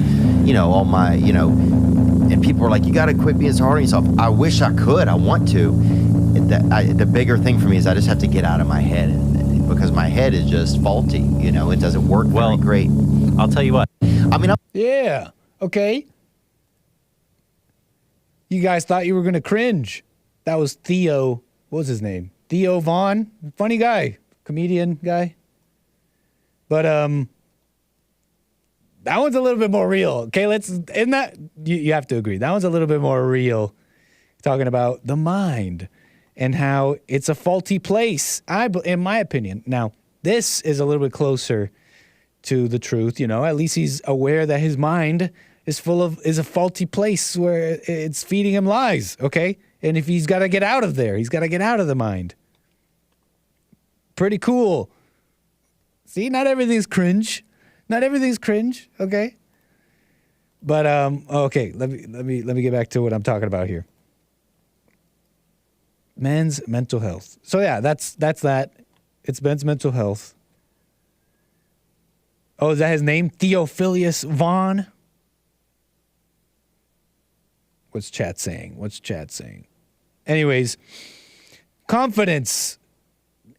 all my, and people are like, you got to quit being so hard on yourself. I wish I could. I want to. The bigger thing for me is I just have to get out of my head, because my head is just faulty. It doesn't work very great. I'll tell you what. Yeah. Okay. You guys thought you were going to cringe. That was Theo. What was his name? Theo Vaughn. Funny guy. Comedian guy. But that one's a little bit more real. Okay, you have to agree. That one's a little bit more real. Talking about the mind and how it's a faulty place, in my opinion. Now, this is a little bit closer to the truth. At least he's aware that his mind is a faulty place where it's feeding him lies, okay? And if he's got to get out of there, he's got to get out of the mind. Pretty cool. See, not everything's cringe. Okay? But okay, let me get back to what I'm talking about here. Men's mental health. So yeah, that's that. It's Men's Mental Health. Oh, is that his name? Theophilus Vaughn? What's chat saying? Anyways, confidence.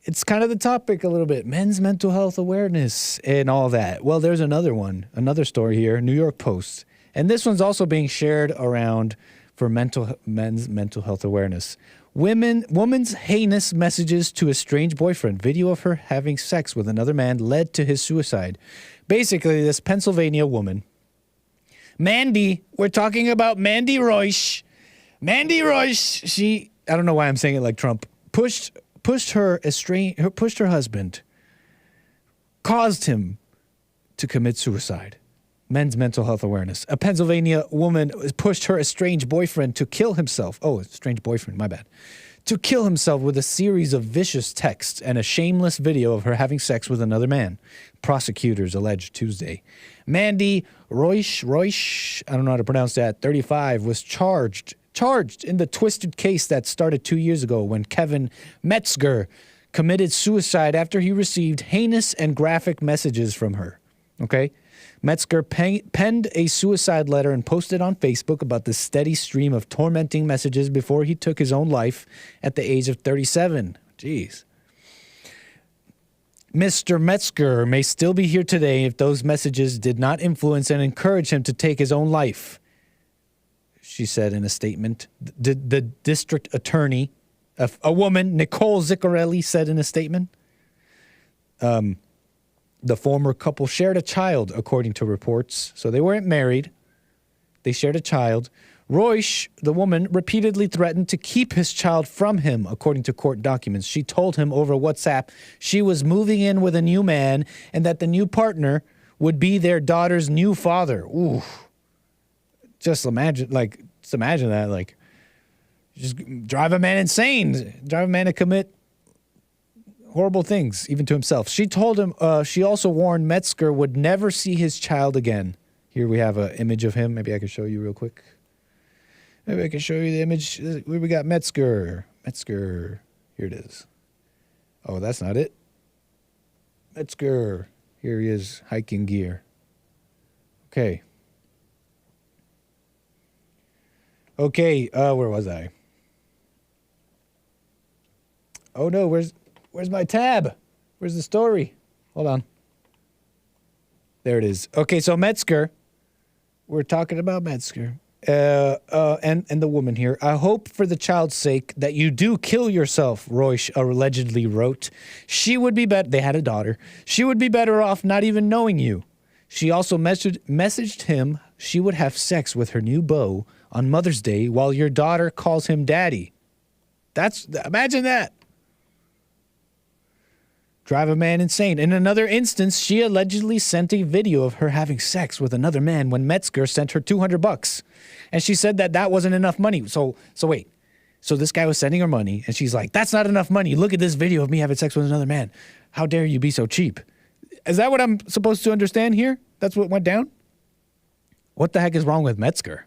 it's kind of the topic a little bit. Men's mental health awareness and all that. Well, there's another story here, New York Post. And this one's also being shared around for men's mental health awareness. Woman's heinous messages to a strange boyfriend. Video of her having sex with another man led to his suicide. Basically, this Pennsylvania woman, Mandy, we're talking about Mandy Royce. Mandy Royce, I don't know why I'm saying it like Trump, pushed her husband, caused him to commit suicide. Men's mental health awareness. A Pennsylvania woman pushed her estranged boyfriend to kill himself. Oh, estranged boyfriend, my bad. To kill himself with a series of vicious texts and a shameless video of her having sex with another man. Prosecutors alleged Tuesday. Mandy Royce, I don't know how to pronounce that, 35, was charged in the twisted case that started 2 years ago when Kevin Metzger committed suicide after he received heinous and graphic messages from her. Okay? Metzger penned a suicide letter and posted on Facebook about the steady stream of tormenting messages before he took his own life at the age of 37. Jeez. Mr. Metzger may still be here today if those messages did not influence and encourage him to take his own life, she said in a statement. The district attorney, a woman, Nicole Ziccarelli, said in a statement. The former couple shared a child, according to reports. So they weren't married. They shared a child. Royce, the woman, repeatedly threatened to keep his child from him, according to court documents. She told him over WhatsApp she was moving in with a new man and that the new partner would be their daughter's new father. Ooh. Just imagine that. Like, just drive a man insane. Drive a man to commit horrible things, even to himself. She told him, she also warned Metzger would never see his child again. Here we have an image of him. Maybe I can show you real quick. Maybe I can show you the image. Where we got Metzger. Here it is. Oh, that's not it. Metzger. Here he is, hiking gear. Okay. Where was I? Oh no, where's my tab? Where's the story? Hold on. There it is. Okay, so Metzger. We're talking about Metzger. And the woman here. I hope for the child's sake that you do kill yourself, Royce allegedly wrote. She would be better. They had a daughter. She would be better off not even knowing you. She also messaged him she would have sex with her new beau on Mother's Day while your daughter calls him daddy. Imagine that. Drive a man insane. In another instance, she allegedly sent a video of her having sex with another man when Metzger sent her $200. And she said that wasn't enough money. So wait. So this guy was sending her money, and she's like, that's not enough money. Look at this video of me having sex with another man. How dare you be so cheap? Is that what I'm supposed to understand here? That's what went down? What the heck is wrong with Metzger?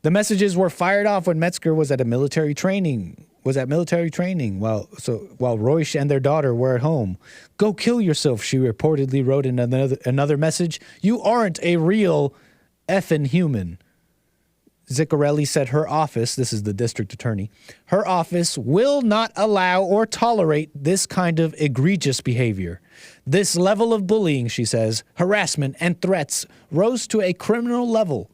The messages were fired off when Metzger was at military training while Royce and their daughter were at home. Go kill yourself, she reportedly wrote in another message. You aren't a real effing human. Ziccarelli said her office, this is the district attorney, her office will not allow or tolerate this kind of egregious behavior. This level of bullying, she says, harassment and threats rose to a criminal level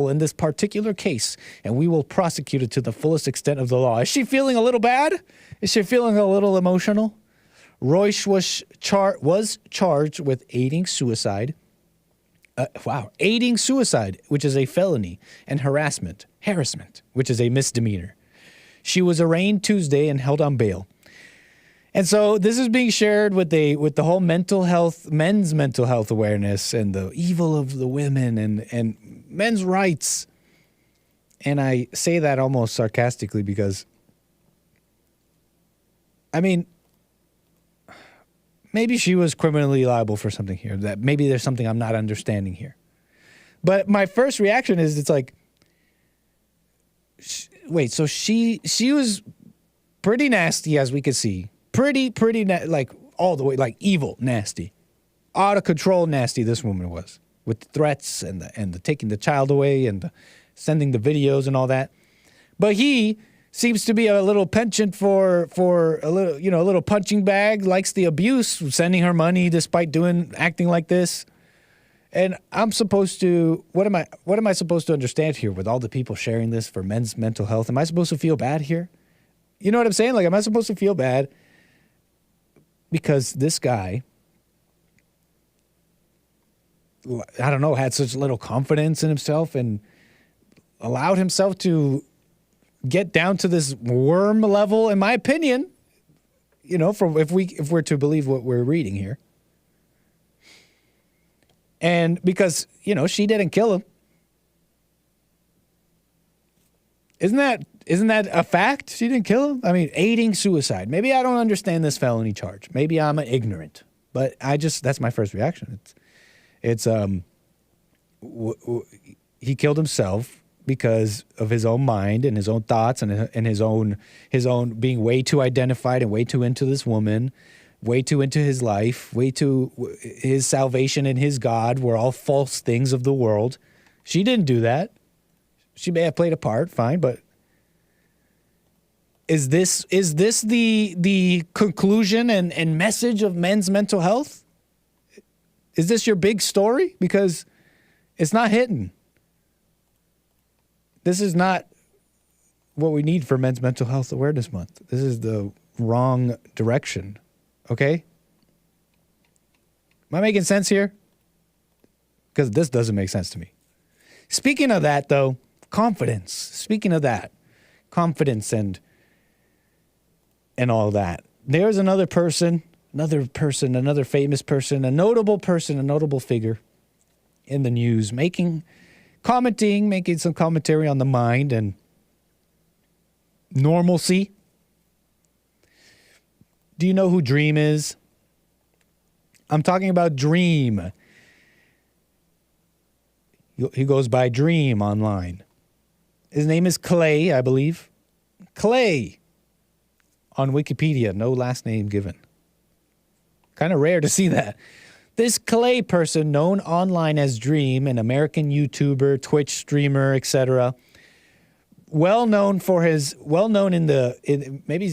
in this particular case, and we will prosecute it to the fullest extent of the law. Is she feeling a little bad? Is she feeling a little emotional? Royce was charged with aiding suicide, which is a felony, and harassment, which is a misdemeanor. She was arraigned Tuesday and held on bail. And so this is being shared with the whole men's mental health awareness and the evil of the women and men's rights. And I say that almost sarcastically because, I mean, maybe she was criminally liable for something here. That maybe there's something I'm not understanding here. But my first reaction is it's like, wait, so she was pretty nasty as we could see. Pretty, like all the way, like evil, nasty, out of control, nasty. This woman was with the threats and the taking the child away and the sending the videos and all that. But he seems to be a little penchant for a little, a little punching bag, likes the abuse, sending her money despite acting like this. And I'm supposed to, what am I supposed to understand here with all the people sharing this for men's mental health? Am I supposed to feel bad here? You know what I'm saying? Like, am I supposed to feel bad because this guy, I don't know, had such little confidence in himself and allowed himself to get down to this worm level, in my opinion, from if we're to believe what we're reading here. And because, she didn't kill him. Isn't that a fact? She didn't kill him? I mean, aiding suicide. Maybe I don't understand this felony charge. Maybe I'm ignorant. But that's my first reaction. He killed himself because of his own mind and his own thoughts and his own being way too identified and way too into this woman, way too into his life, way too his salvation and his God were all false things of the world. She didn't do that. She may have played a part, fine, but is this the conclusion and message of men's mental health? Is this your big story? Because it's not hitting. This is not what we need for Men's Mental Health Awareness Month. This is the wrong direction. Okay? Am I making sense here? Because this doesn't make sense to me. Speaking of that, though, confidence. Speaking of that, confidence and all that. There's another person, another famous person, a notable figure in the news, making some commentary on the mind and normalcy. Do you know who Dream is? I'm talking about Dream. He goes by Dream online. His name is Clay, I believe. Clay on Wikipedia, no last name given. Kind of rare to see that. This Clay person, known online as Dream, an American YouTuber, Twitch streamer, etc., maybe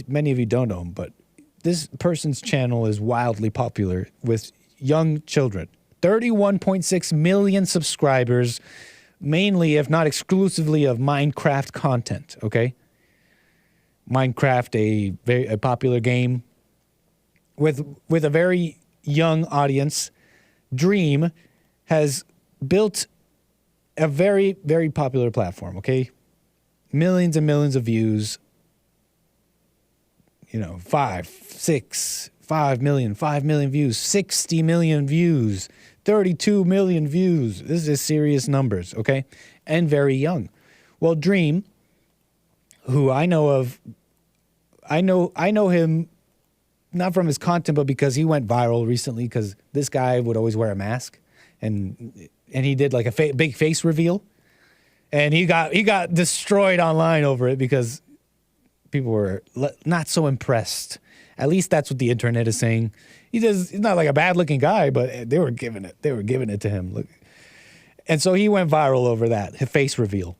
many of you don't know him, but this person's channel is wildly popular with young children. 31.6 million subscribers, mainly, if not exclusively, of Minecraft content, okay? Minecraft, a popular game with a very young audience. Dream has built a very, very popular platform, okay? Millions and millions of views. 5 million views, 60 million views, 32 million views. This is serious numbers, okay? And very young. Well, Dream, who I know him not from his content, but because he went viral recently because this guy would always wear a mask and he did like a big face reveal. And he got destroyed online over it because people were not so impressed. At least that's what the internet is saying. He's not like a bad-looking guy, but they were giving it to him. Look. And so he went viral over that face reveal.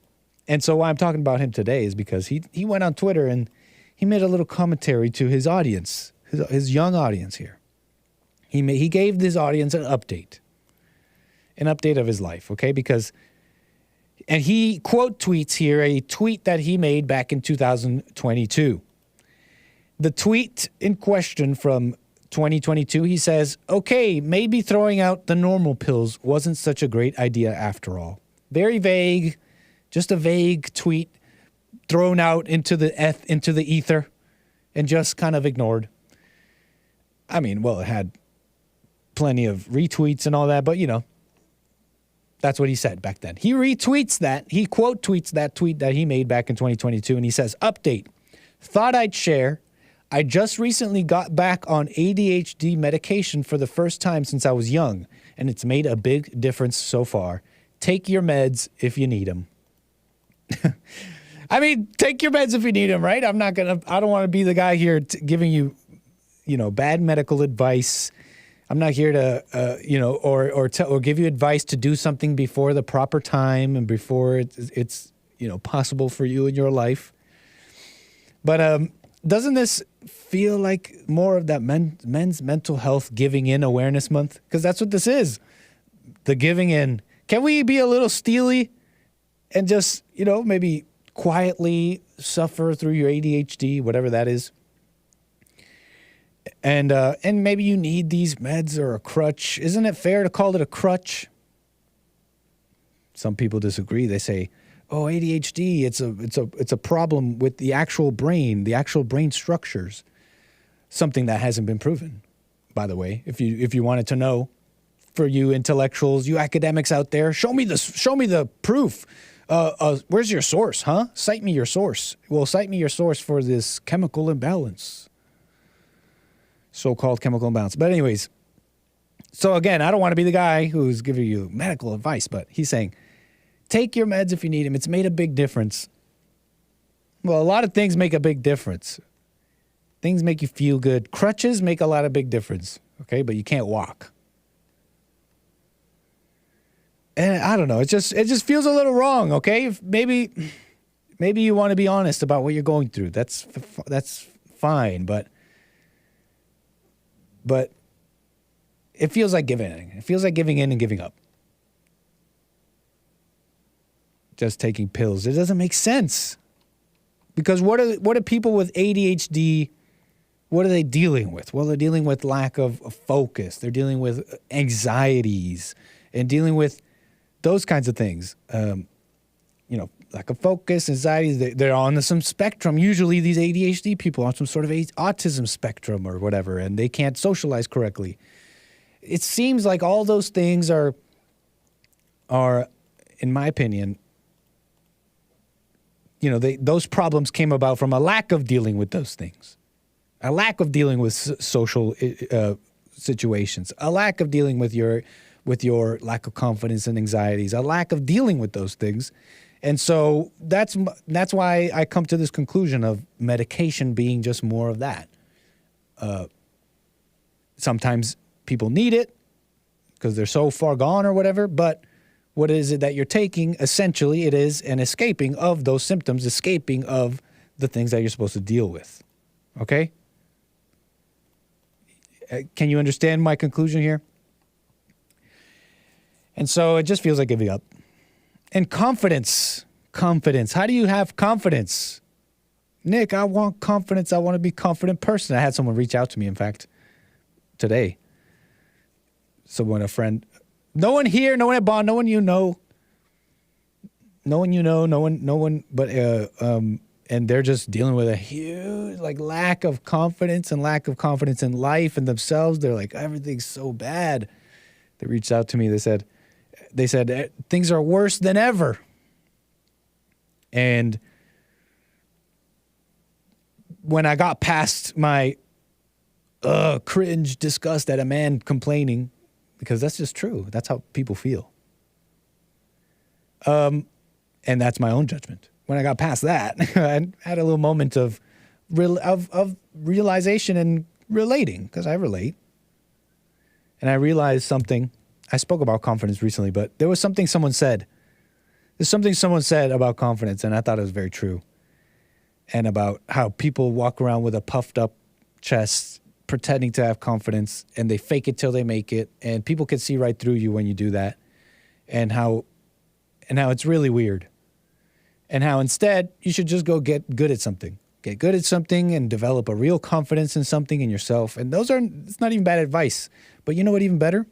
And so why I'm talking about him today is because he went on Twitter and he made a little commentary to his audience, his young audience here. He gave his audience an update of his life, okay? And he quote tweets here a tweet that he made back in 2022. The tweet in question from 2022, he says, okay, maybe throwing out the normal pills wasn't such a great idea after all. Very vague, just a vague tweet thrown out into the ether and just kind of ignored. I mean, well, it had plenty of retweets and all that, but that's what he said back then. He retweets that. He quote tweets that tweet that he made back in 2022, and he says, update, thought I'd share. I just recently got back on ADHD medication for the first time since I was young, and it's made a big difference so far. Take your meds if you need them. I mean, take your meds if you need them, right? I don't want to be the guy here giving you, bad medical advice. I'm not here to, or give you advice to do something before the proper time and before it's possible for you in your life. But doesn't this feel like more of that men's mental health giving in awareness month? Because that's what this is, the giving in. Can we be a little steely and just, maybe quietly suffer through your ADHD, whatever that is? And maybe you need these meds or a crutch. Isn't it fair to call it a crutch? Some people disagree. They say, "Oh, ADHD, it's a problem with the actual brain structures." Something that hasn't been proven, by the way. If you wanted to know, for you intellectuals, you academics out there, show me the proof. Where's your source, huh? Cite me your source. Well, cite me your source for this chemical imbalance. So-called chemical imbalance. But anyways, so again, I don't want to be the guy who's giving you medical advice, but he's saying, take your meds if you need them. It's made a big difference. Well, a lot of things make a big difference. Things make you feel good. Crutches make a lot of big difference, okay? But you can't walk. And I don't know. It just feels a little wrong, okay? Maybe you want to be honest about what you're going through. That's fine, but it feels like giving in. It feels like giving in and giving up. Just taking pills. It doesn't make sense. Because what are people with ADHD, what are they dealing with? Well, they're dealing with lack of focus. They're dealing with anxieties and dealing with those kinds of things. Lack of focus, anxieties. They're on some spectrum. Usually these ADHD people are on some sort of autism spectrum or whatever, and they can't socialize correctly. It seems like all those things are, in my opinion, those problems came about from a lack of dealing with those things, a lack of dealing with social situations, a lack of dealing with your lack of confidence and anxieties, a lack of dealing with those things. And so that's why I come to this conclusion of medication being just more of that. Sometimes people need it because they're so far gone or whatever, but what is it that you're taking? Essentially, it is an escaping of those symptoms, escaping of the things that you're supposed to deal with. Okay? Can you understand my conclusion here? And so it just feels like giving up. And confidence. How do you have confidence? Nick, I want confidence. I want to be a confident person. I had someone reach out to me, in fact, today. A friend. No one here, no one at Bond, no one you know. And they're just dealing with a huge lack of confidence and lack of confidence in life and themselves. They're like, everything's so bad. They reached out to me. They said things are worse than ever. And when I got past my cringe disgust at a man complaining, because that's just true. That's how people feel. And that's my own judgment. When I got past that, I had a little moment of realization and relating, because I relate. And I realized something. I spoke about confidence recently, but there was something someone said. There's something someone said about confidence, and I thought it was very true. And about how people walk around with a puffed up chest, pretending to have confidence, and they fake it till they make it, and people can see right through you when you do that, and how it's really weird. And how instead, you should just go get good at something. Get good at something and develop a real confidence in something in yourself. And it's not even bad advice. But you know what even better?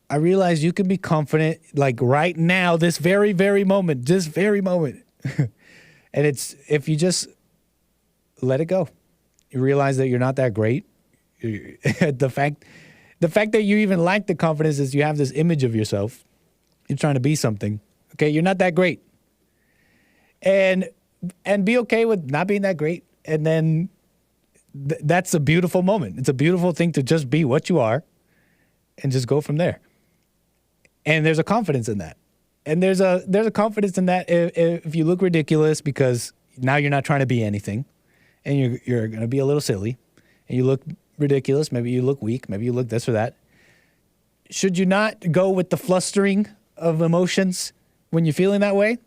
I realize you can be confident right now, this very, very moment. And it's, if you just let it go, you realize that you're not that great. The fact that you even lack the confidence is you have this image of yourself. You're trying to be something. Okay, you're not that great. And be okay with not being that great. And then that's a beautiful moment. It's a beautiful thing to just be what you are and just go from there. And there's a confidence in that. And there's a confidence in that if you look ridiculous because now you're not trying to be anything and you're going to be a little silly and you look ridiculous, maybe you look weak, maybe you look this or that. Should you not go with the flustering of emotions when you're feeling that way?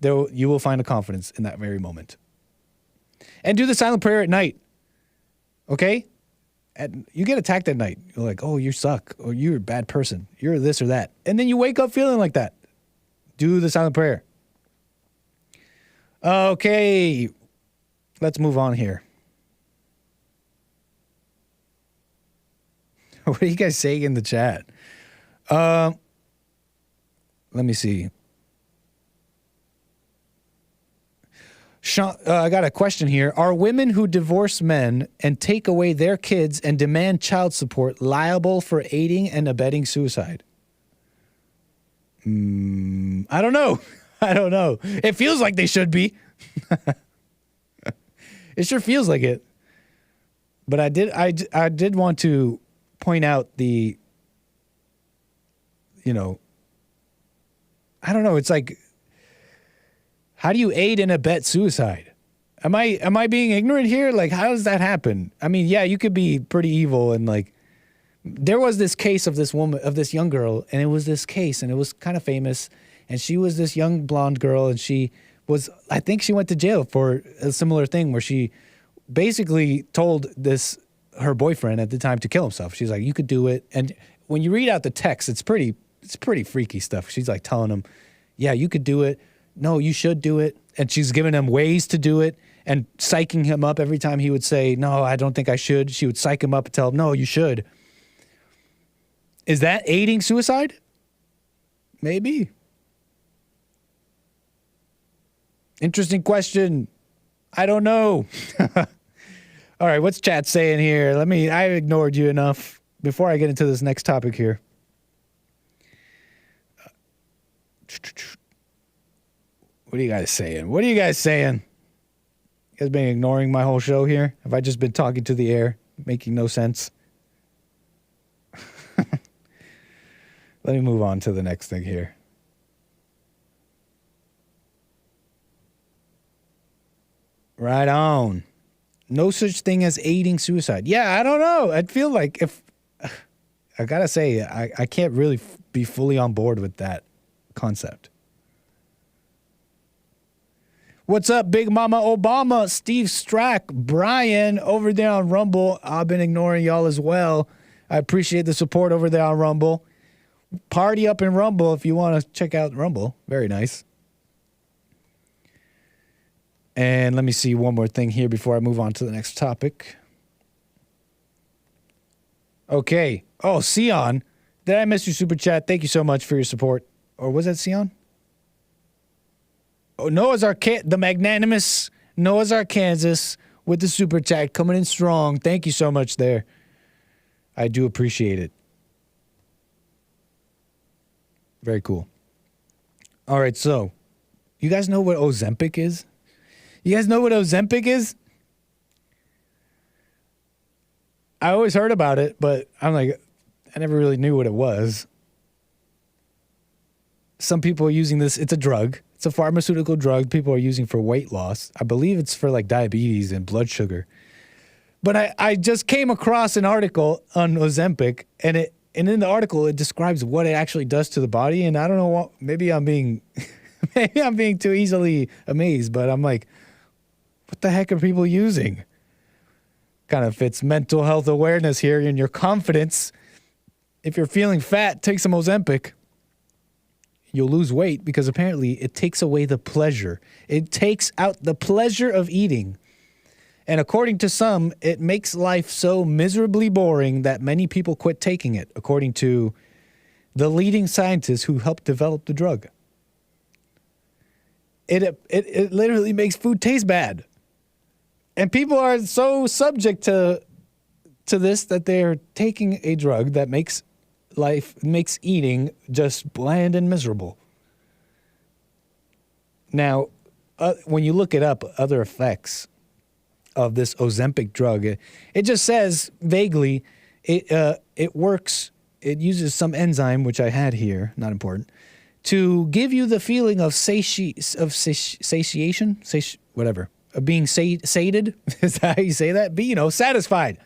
You will find a confidence in that very moment. And do the silent prayer at night. Okay? You get attacked at night. You're like, oh, you suck. Or you're a bad person. You're this or that. And then you wake up feeling like that. Do the silent prayer. Okay. Let's move on here. What are you guys saying in the chat? Let me see. Sean, I got a question here. Are women who divorce men and take away their kids and demand child support liable for aiding and abetting suicide? I don't know. I don't know. It feels like they should be. It sure feels like it. But I did want to point out the, I don't know. It's like, how do you aid and abet suicide? Am I being ignorant here? Like, how does that happen? I mean, yeah, you could be pretty evil and like, there was this case of this woman, of this young girl, and it was this case, and it was kind of famous, and she was this young blonde girl, and she was, I think she went to jail for a similar thing where she basically told her boyfriend at the time to kill himself. She's like, you could do it. And when you read out the text, it's pretty freaky stuff. She's like telling him, yeah, you could do it. No, you should do it. And she's giving him ways to do it and psyching him up every time he would say, no, I don't think I should. She would psych him up and tell him, no, you should. Is that aiding suicide? Maybe. Interesting question. I don't know. All right, what's chat saying here? I ignored you enough before I get into this next topic here. What are you guys saying? What are you guys saying? You guys been ignoring my whole show here? Have I just been talking to the air, making no sense? Let me move on to the next thing here. Right on. No such thing as aiding suicide. Yeah, I don't know. I feel like I gotta say, I can't really be fully on board with that concept. What's up, Big Mama Obama, Steve Strack, Brian over there on Rumble. I've been ignoring y'all as well. I appreciate the support over there on Rumble. Party up in Rumble if you want to check out Rumble. Very nice. And let me see one more thing here before I move on to the next topic. Okay. Oh, Sion. Did I miss your super chat? Thank you so much for your support. Or was that Sion? Oh, the magnanimous Noah's Arkansas with the super chat coming in strong. Thank you so much there. I do appreciate it. Very cool. All right, so you guys know what Ozempic is? You guys know what Ozempic is? I always heard about it, but I'm like, I never really knew what it was. Some people are using this. It's a drug. It's a pharmaceutical drug people are using for weight loss. I believe it's for like diabetes and blood sugar. But I just came across an article on Ozempic, and in the article it describes what it actually does to the body. And I don't know what. Maybe I'm being too easily amazed. But I'm like, what the heck are people using? Kind of fits mental health awareness here and your confidence. If you're feeling fat, take some Ozempic. You'll lose weight because apparently it takes away the pleasure. It takes out the pleasure of eating. And according to some, it makes life so miserably boring that many people quit taking it, according to the leading scientists who helped develop the drug. It literally makes food taste bad. And people are so subject to this that they're taking a drug that makes eating just bland and miserable. Now, when you look it up, other effects of this Ozempic drug, it just says vaguely it works. It uses some enzyme, which I had here, not important, to give you the feeling of satiation, whatever, of being sated. Is that how you say that? Satisfied.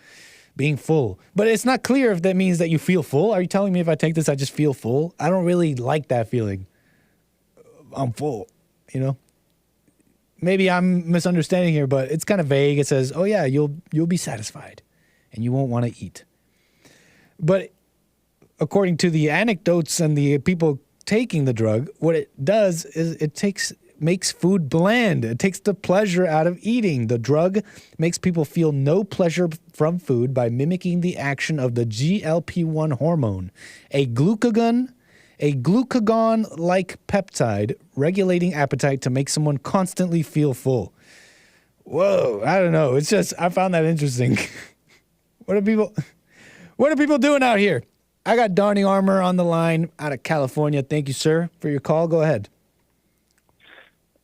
Being full. But it's not clear if that means that you feel full. Are you telling me if I take this, I just feel full? I don't really like that feeling. I'm full, maybe I'm misunderstanding here, but it's kind of vague. It says, "Oh yeah, you'll be satisfied, and you won't want to eat." But according to the anecdotes and the people taking the drug, what it does is makes food bland. It takes the pleasure out of eating. The drug makes people feel no pleasure from food by mimicking the action of the GLP-1 hormone, a glucagon-like peptide regulating appetite to make someone constantly feel full. Whoa, I don't know. It's just, I found that interesting. What are people doing out here? I got Donnie Armour on the line out of California. Thank you, sir, for your call. Go ahead.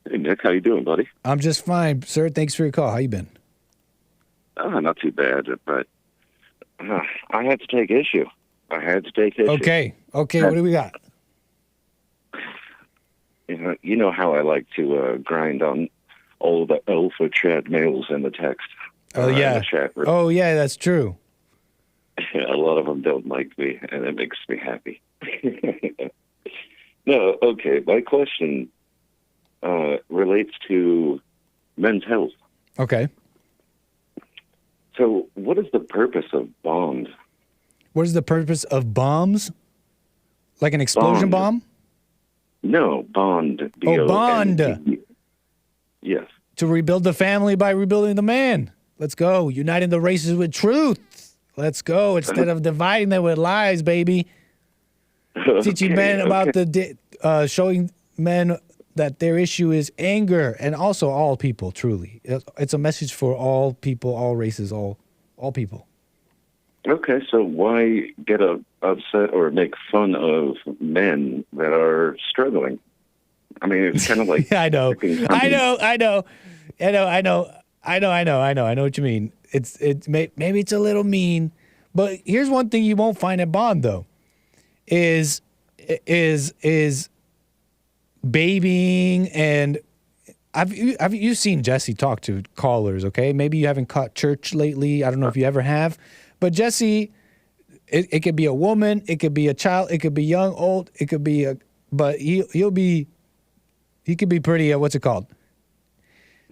Hey, Nick, how you doing, buddy? I'm just fine, sir. Thanks for your call. How you been? Not too bad, but I had to take issue. Okay, what do we got? You know how I like to grind on all the alpha chat males in the text. Oh, yeah. In the chat room. Oh, yeah, that's true. A lot of them don't like me, and it makes me happy. No, okay. My question relates to men's health. Okay. So, what is the purpose of Bond? What is the purpose of bombs? Like an explosion bomb? No, Bond. Oh, Bond. Yes. To rebuild the family by rebuilding the man. Let's go. Uniting the races with truth. Let's go. Instead of dividing them with lies, baby. Teaching men about showing men that their issue is anger, and also all people, truly. It's a message for all people, all races, all people. Okay, so why get upset or make fun of men that are struggling? I mean, it's kind of like... I know what you mean. Maybe it's a little mean, but here's one thing you won't find at Bond, though, is babying. And you've seen Jesse talk to callers, okay? Maybe you haven't caught church lately. I don't know if you ever have. But Jesse, it could be a woman, it could be a child, it could be young, old, it could be but he could be pretty, what's it called?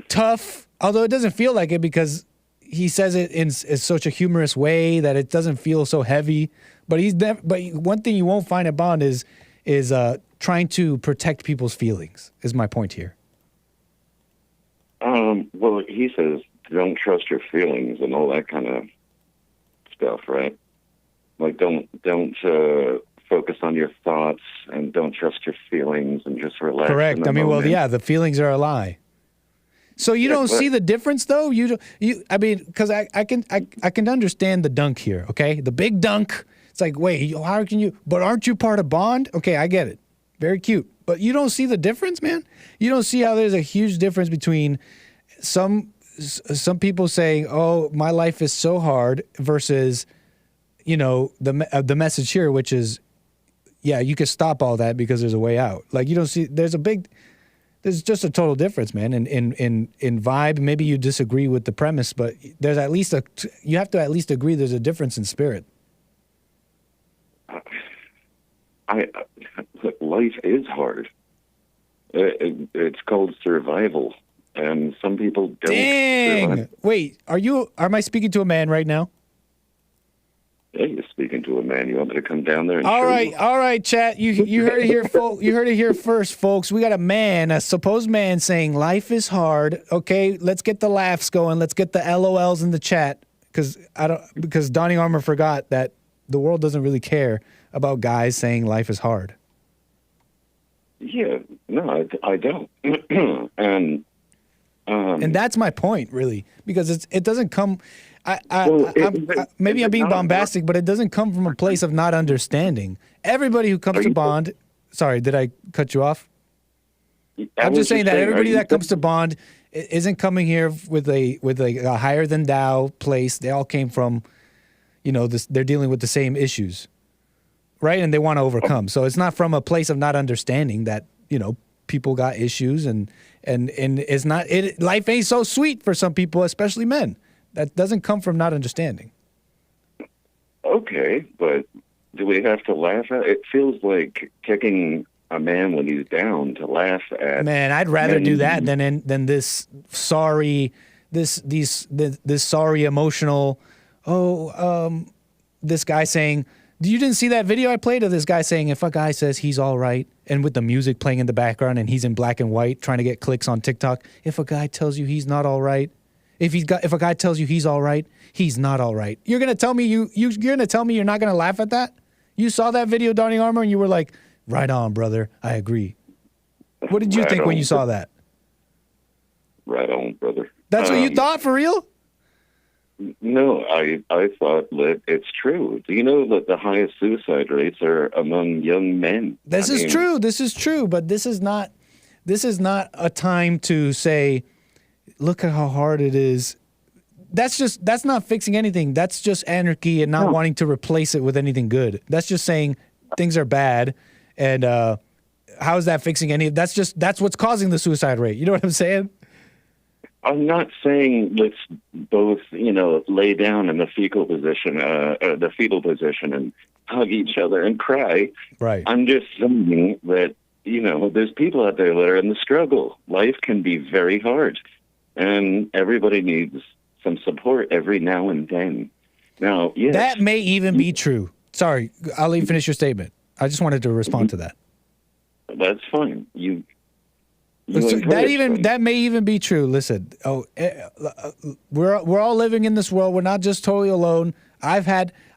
Tough, although it doesn't feel like it because he says it in such a humorous way that it doesn't feel so heavy. But but one thing you won't find at Bond is trying to protect people's feelings, is my point here. Well, he says don't trust your feelings and all that kind of stuff, right? Like don't focus on your thoughts and don't trust your feelings and just relax. Correct. I mean, well, yeah, the feelings are a lie. So you don't see the difference, though. I mean, because I can understand the dunk here. Okay, the big dunk. It's like, wait, how can you? But aren't you part of Bond? Okay, I get it. Very cute. But you don't see the difference, man. You don't see how there's a huge difference between some people saying, "Oh, my life is so hard," versus, the message here, which is, yeah, you can stop all that because there's a way out. Like you don't see there's just a total difference, man. In vibe, maybe you disagree with the premise, but there's at least you have to at least agree there's a difference in spirit. Life is hard. It's called survival. And some people don't. Dang! Survive. Wait, am I speaking to a man right now? Yeah, you're speaking to a man. You want me to come down there and all right, chat. You heard it here, folks. You heard it here first, folks. We got a supposed man saying life is hard. Okay, let's get the laughs going. Let's get the LOLs in the chat because Donnie Armour forgot that the world doesn't really care about guys saying life is hard. Yeah, no, I don't. And that's my point, really, because it doesn't come. Maybe I'm being bombastic, but it doesn't come from a place of not understanding. Everybody who comes to Bond, sorry, did I cut you off? I'm just saying that everybody that comes to Bond isn't coming here with a higher than thou place. They all came from, they're dealing with the same issues, right? And they want to overcome. So it's not from a place of not understanding that people got issues and it's not life ain't so sweet for some people, especially men. That doesn't come from not understanding. Okay, but do we have to laugh at it? It feels like kicking a man when he's down to laugh at. Man, I'd rather do that than this sorry, this sorry emotional. This guy saying, you didn't see that video I played of this guy saying if a guy says he's all right, and with the music playing in the background and he's in black and white trying to get clicks on TikTok. If a guy tells you he's not all right, if a guy tells you he's all right, he's not all right. You're gonna tell me you're gonna tell me you're not gonna laugh at that? You saw that video, Donnie Armour, and you were like, right on, brother. I agree. What did you think when you saw that? Right on, brother. That's what you thought, for real? No, I thought that it's true. Do you know that the highest suicide rates are among young men? This is true. This is true. But this is not a time to say, look at how hard it is. That's not fixing anything. That's just anarchy and not wanting to replace it with anything good. That's just saying things are bad, and how is that fixing any? That's what's causing the suicide rate. You know what I'm saying? I'm not saying let's both, lay down in the fetal position and hug each other and cry. Right. I'm just saying that, there's people out there that are in the struggle. Life can be very hard, and everybody needs some support every now and then. Now, yes. That may even be true. Sorry, I'll let you finish your statement. I just wanted to respond to that. That's fine. That may even be true. Listen, we're all living in this world. We're not just totally alone. I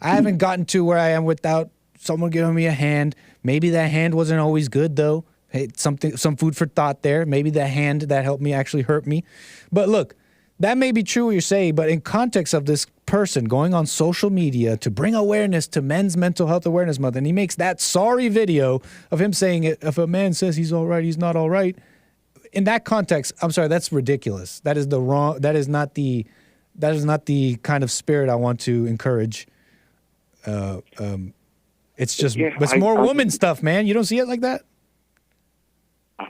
haven't gotten to where I am without someone giving me a hand. Maybe that hand wasn't always good though. Hey, some food for thought there. Maybe that hand that helped me actually hurt me. But look, that may be true what you're saying, but in context of this person going on social media to bring awareness to Men's Mental Health Awareness Month, and he makes that sorry video of him saying, if a man says he's all right, he's not all right. In that context, I'm sorry, that's ridiculous. That is not the kind of spirit I want to encourage. It's just, it's more woman stuff, man. You don't see it like that?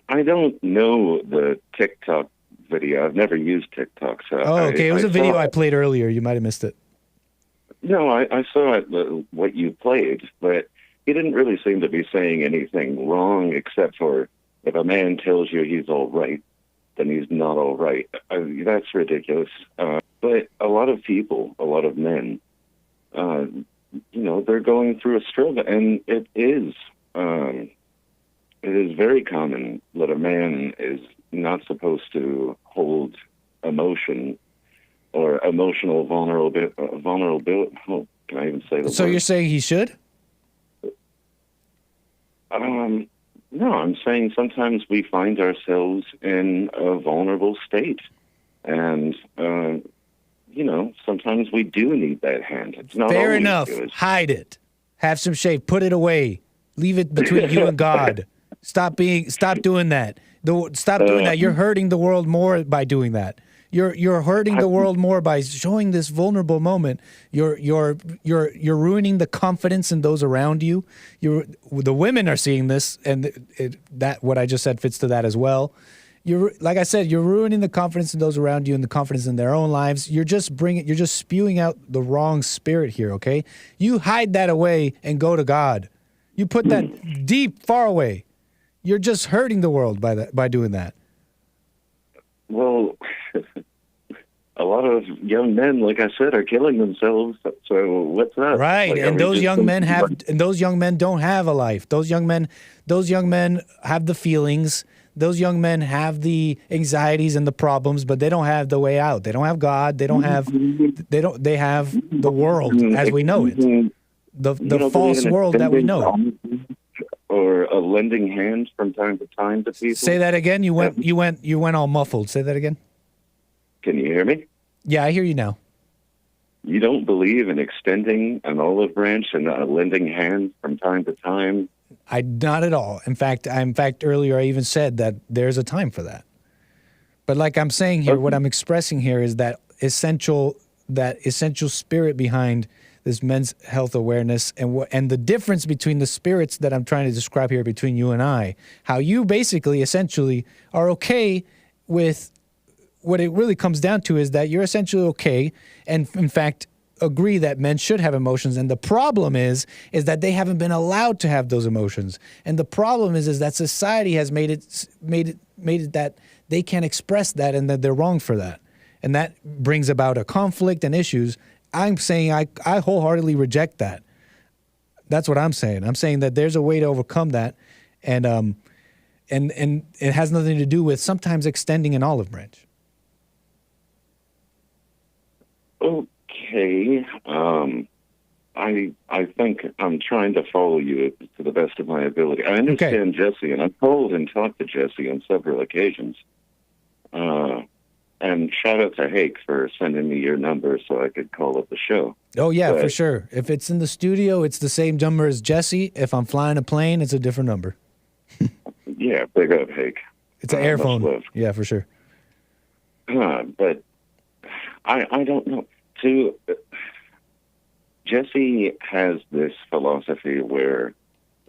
I don't know the TikTok video. I've never used TikTok. So okay. It was a video I played earlier. You might have missed it. No, I saw it, what you played, but he didn't really seem to be saying anything wrong except for, if a man tells you he's all right, then he's not all right. That's ridiculous. But a lot of people, a lot of men, they're going through a struggle, and it is very common that a man is not supposed to hold emotion or emotional vulnerability. Oh, can I even say the So word? you're saying he should? No, I'm saying sometimes we find ourselves in a vulnerable state. And, sometimes we do need that hand. It's not Fair always enough. good. Hide it. Have some shade. Put it away. Leave it between you and God. Stop doing that. Stop doing that. You're hurting the world more by doing that. You're hurting the world more by showing this vulnerable moment. You're ruining the confidence in those around you. The women are seeing this, and that what I just said fits to that as well. Like I said, you're ruining the confidence in those around you and the confidence in their own lives. You're just spewing out the wrong spirit here. Okay, you hide that away and go to God. You put that deep, far away. You're just hurting the world by doing that. Well, a lot of young men, like I said, are killing themselves. So what's that? Right, and those young men don't have a life. Those young men have the feelings. Those young men have the anxieties and the problems, but they don't have the way out. They don't have God. They have the world as we know it. The false world that we know. Or a lending hand from time to time to people. Say that again. You went all muffled. Say that again. Can you hear me? Yeah, I hear you now. You don't believe in extending an olive branch and a lending hand from time to time? Not at all. In fact, earlier I even said that there's a time for that. But like I'm saying here, what I'm expressing here is that essential spirit behind this men's health awareness and the difference between the spirits that I'm trying to describe here between you and I. How you basically, essentially, are okay with what it really comes down to is that you're essentially okay, and in fact, agree that men should have emotions, and the problem is that they haven't been allowed to have those emotions, and the problem is that society has made it that they can't express that, and that they're wrong for that, and that brings about a conflict and issues. I'm saying I wholeheartedly reject that. That's what I'm saying. I'm saying that there's a way to overcome that, and it has nothing to do with sometimes extending an olive branch. Okay. I think I'm trying to follow you to the best of my ability. I understand Jesse, and I've told and talked to Jesse on several occasions. And shout out to Hake for sending me your number so I could call up the show. Oh, yeah, for sure. If it's in the studio, it's the same number as Jesse. If I'm flying a plane, it's a different number. Yeah, big up, Hake. It's an airphone. Yeah, for sure. But I don't know. Jesse has this philosophy where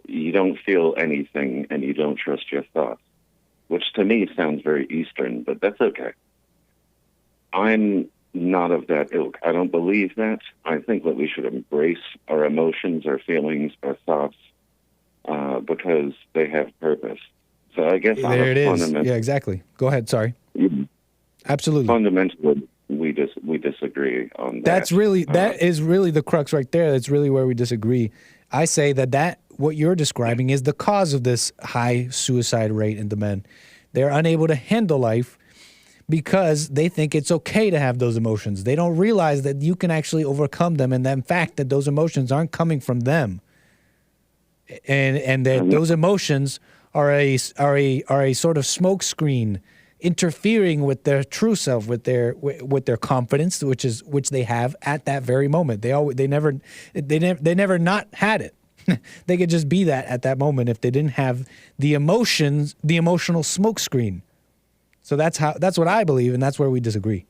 you don't feel anything and you don't trust your thoughts, which to me sounds very Eastern, but that's okay. I'm not of that ilk. I don't believe that. I think that we should embrace our emotions, our feelings, our thoughts, because they have purpose. So I guess there it is. Yeah, exactly. Go ahead. Sorry. Absolutely. Fundamentally, we disagree on that. That is really the crux right there. That's really where we disagree. I say that what you're describing is the cause of this high suicide rate in the men. They're unable to handle life because they think it's okay to have those emotions. They don't realize that you can actually overcome them, and in fact that those emotions aren't coming from them, and that those emotions are a sort of smoke screen interfering with their true self, with their confidence, which they have at that very moment. They never not had it. They could just be that at that moment if they didn't have the emotions, the emotional smoke screen. So that's what I believe, and that's where we disagree.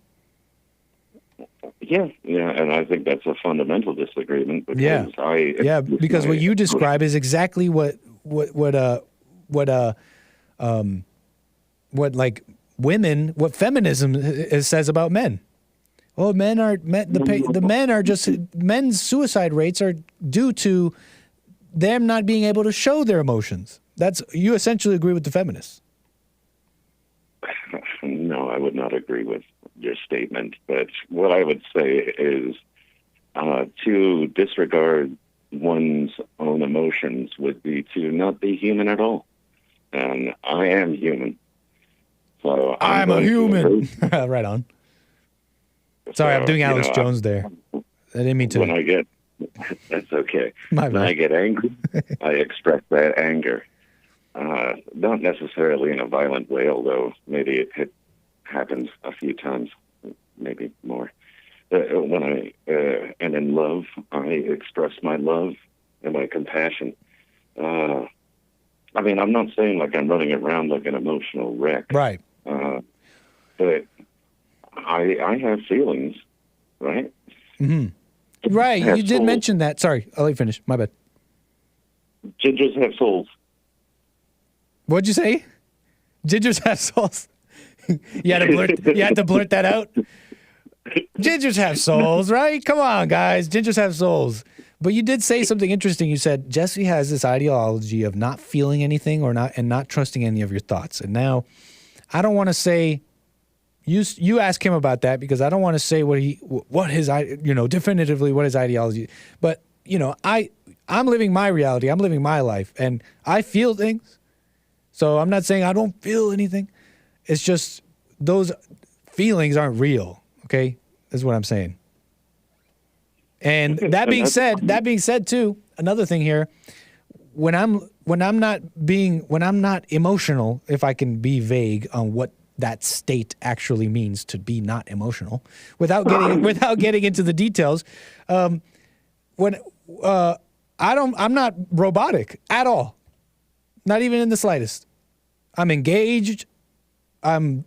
Yeah, and I think that's a fundamental disagreement. Because because what you describe is exactly what feminism says about men. Oh, men's suicide rates are due to them not being able to show their emotions. You essentially agree with the feminists. No, I would not agree with your statement. But what I would say is to disregard one's own emotions would be to not be human at all. And I am human. So I'm a human. Right on. Sorry, I'm doing Alex Jones there. I didn't mean to. That's okay. When I get angry, I express that anger. Not necessarily in a violent way, although maybe it happens a few times, maybe more. When and in love, I express my love and my compassion. I'm not saying like I'm running around like an emotional wreck. Right. But I have feelings, right? Mm-hmm. Right. You did mention that. Sorry, I'll let you finish. My bad. Gingers have souls. What'd you say? Gingers have souls. You had to blurt that out. Gingers have souls, right? Come on, guys. Gingers have souls. But you did say something interesting. You said Jesse has this ideology of not feeling anything and not trusting any of your thoughts. And now, I don't want to say. You ask him about that because I don't want to say definitively what his ideology. But I'm living my reality. I'm living my life, and I feel things. So I'm not saying I don't feel anything. It's just those feelings aren't real. Okay, that's what I'm saying. And that being said too, another thing here, when I'm not emotional, if I can be vague on what that state actually means to be not emotional, without getting into the details, I'm not robotic at all, not even in the slightest. I'm engaged. I'm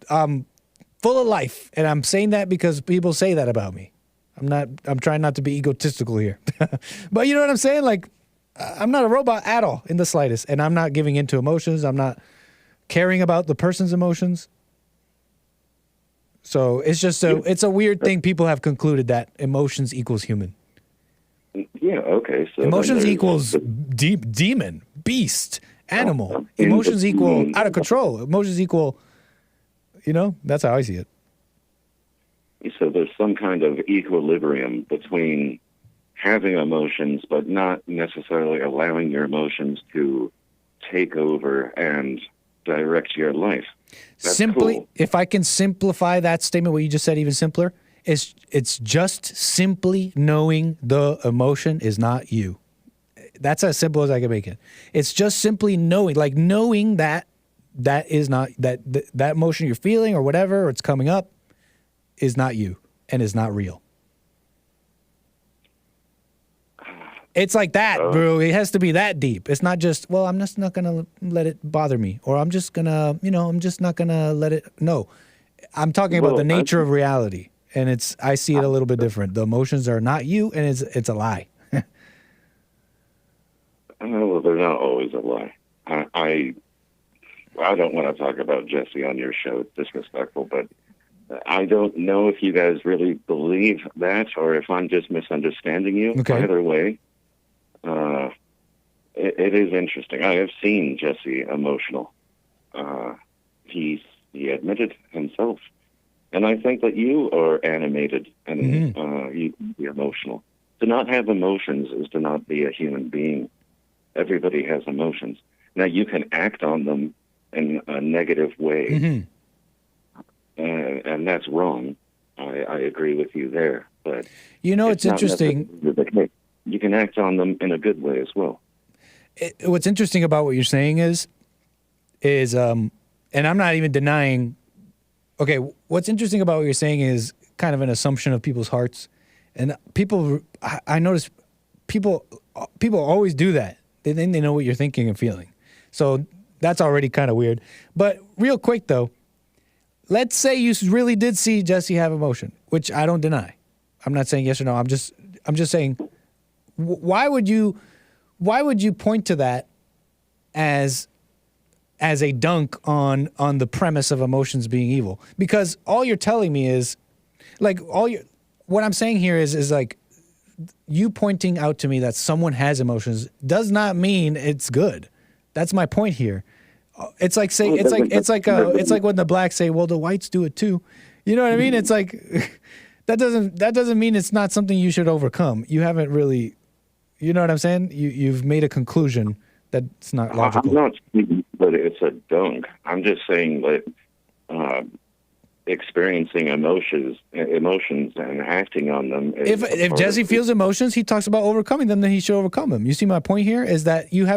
full of life, and I'm saying that because people say that about me. I'm trying not to be egotistical here, but you know what I'm saying? Like, I'm not a robot at all in the slightest, and I'm not giving into emotions. I'm not caring about the person's emotions. So it's just it's a weird thing. People have concluded that emotions equals human. Yeah, okay. So emotions equals demon, beast, animal. Emotions equal out of control. Emotions equal, that's how I see it. So there's some kind of equilibrium between having emotions, but not necessarily allowing your emotions to take over and direct your life. That's cool. If I can simplify that statement, what you just said, even simpler, it's just simply knowing the emotion is not you. That's as simple as I can make it. It's just simply knowing that is not that emotion you're feeling or whatever, or it's coming up, is not you and is not real. It's like that, bro. It has to be that deep. It's not just, well, I'm just not going to let it bother me, or I'm just going to, I'm just not going to let it. No, I'm talking about the nature of reality. And I see it a little bit different. The emotions are not you, and it's a lie. Well, they're not always a lie. I don't want to talk about Jesse on your show. It's disrespectful, but I don't know if you guys really believe that or if I'm just misunderstanding you. Okay. Either way, it is interesting. I have seen Jesse emotional. He admitted himself. And I think that you are animated and you can be emotional. To not have emotions is to not be a human being. Everybody has emotions. Now, you can act on them in a negative way, and that's wrong. I agree with you there. But it's interesting. You can act on them in a good way as well. What's interesting about what you're saying is, and I'm not even denying. Okay, what's interesting about what you're saying is kind of an assumption of people's hearts, and I notice people always do that. They think they know what you're thinking and feeling, so that's already kind of weird. But real quick though, let's say you really did see Jesse have emotion, which I don't deny. I'm not saying yes or no. I'm just saying, why would you point to that as a dunk on the premise of emotions being evil? Because all you're telling me is, what I'm saying here is like, you pointing out to me that someone has emotions does not mean it's good. That's my point here. It's like saying it's like when the blacks say, well, the whites do it too. You know what I mean? It's like that doesn't mean it's not something you should overcome. You haven't really, you know what I'm saying? You've made a conclusion that's not logical. I'm not saying that it's a dunk. I'm just saying that experiencing emotions and acting on them. If Jesse feels emotions, he talks about overcoming them, then he should overcome them. You see my point here is that you're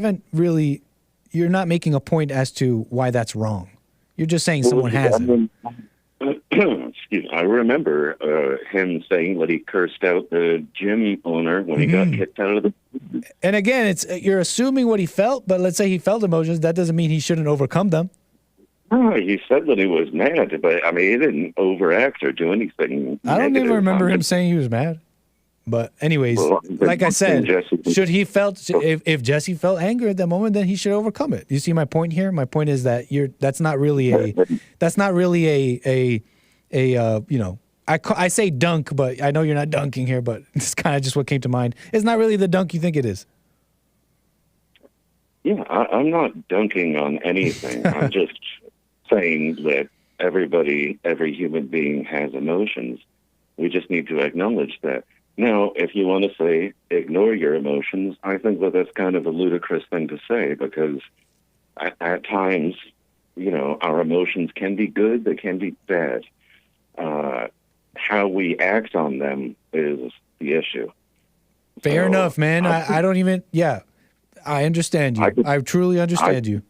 not making a point as to why that's wrong. You're just saying someone has it. Excuse me. I remember him saying that he cursed out the gym owner when he got kicked out of the. And again, you're assuming what he felt, but let's say he felt emotions. That doesn't mean he shouldn't overcome them. Oh, he said that he was mad, but I mean, he didn't overact or do anything. I don't even remember him saying he was mad. But anyways, like I said, if Jesse felt anger at that moment, then he should overcome it. You see my point here? My point is that that's not really I say dunk, but I know you're not dunking here, but it's kind of just what came to mind. It's not really the dunk you think it is. Yeah, I'm not dunking on anything. I'm just saying that every human being has emotions. We just need to acknowledge that. Now, if you want to say ignore your emotions, I think that that's kind of a ludicrous thing to say because at times, our emotions can be good, they can be bad. How we act on them is the issue. Fair enough, man. I don't even, I understand you. I truly understand you.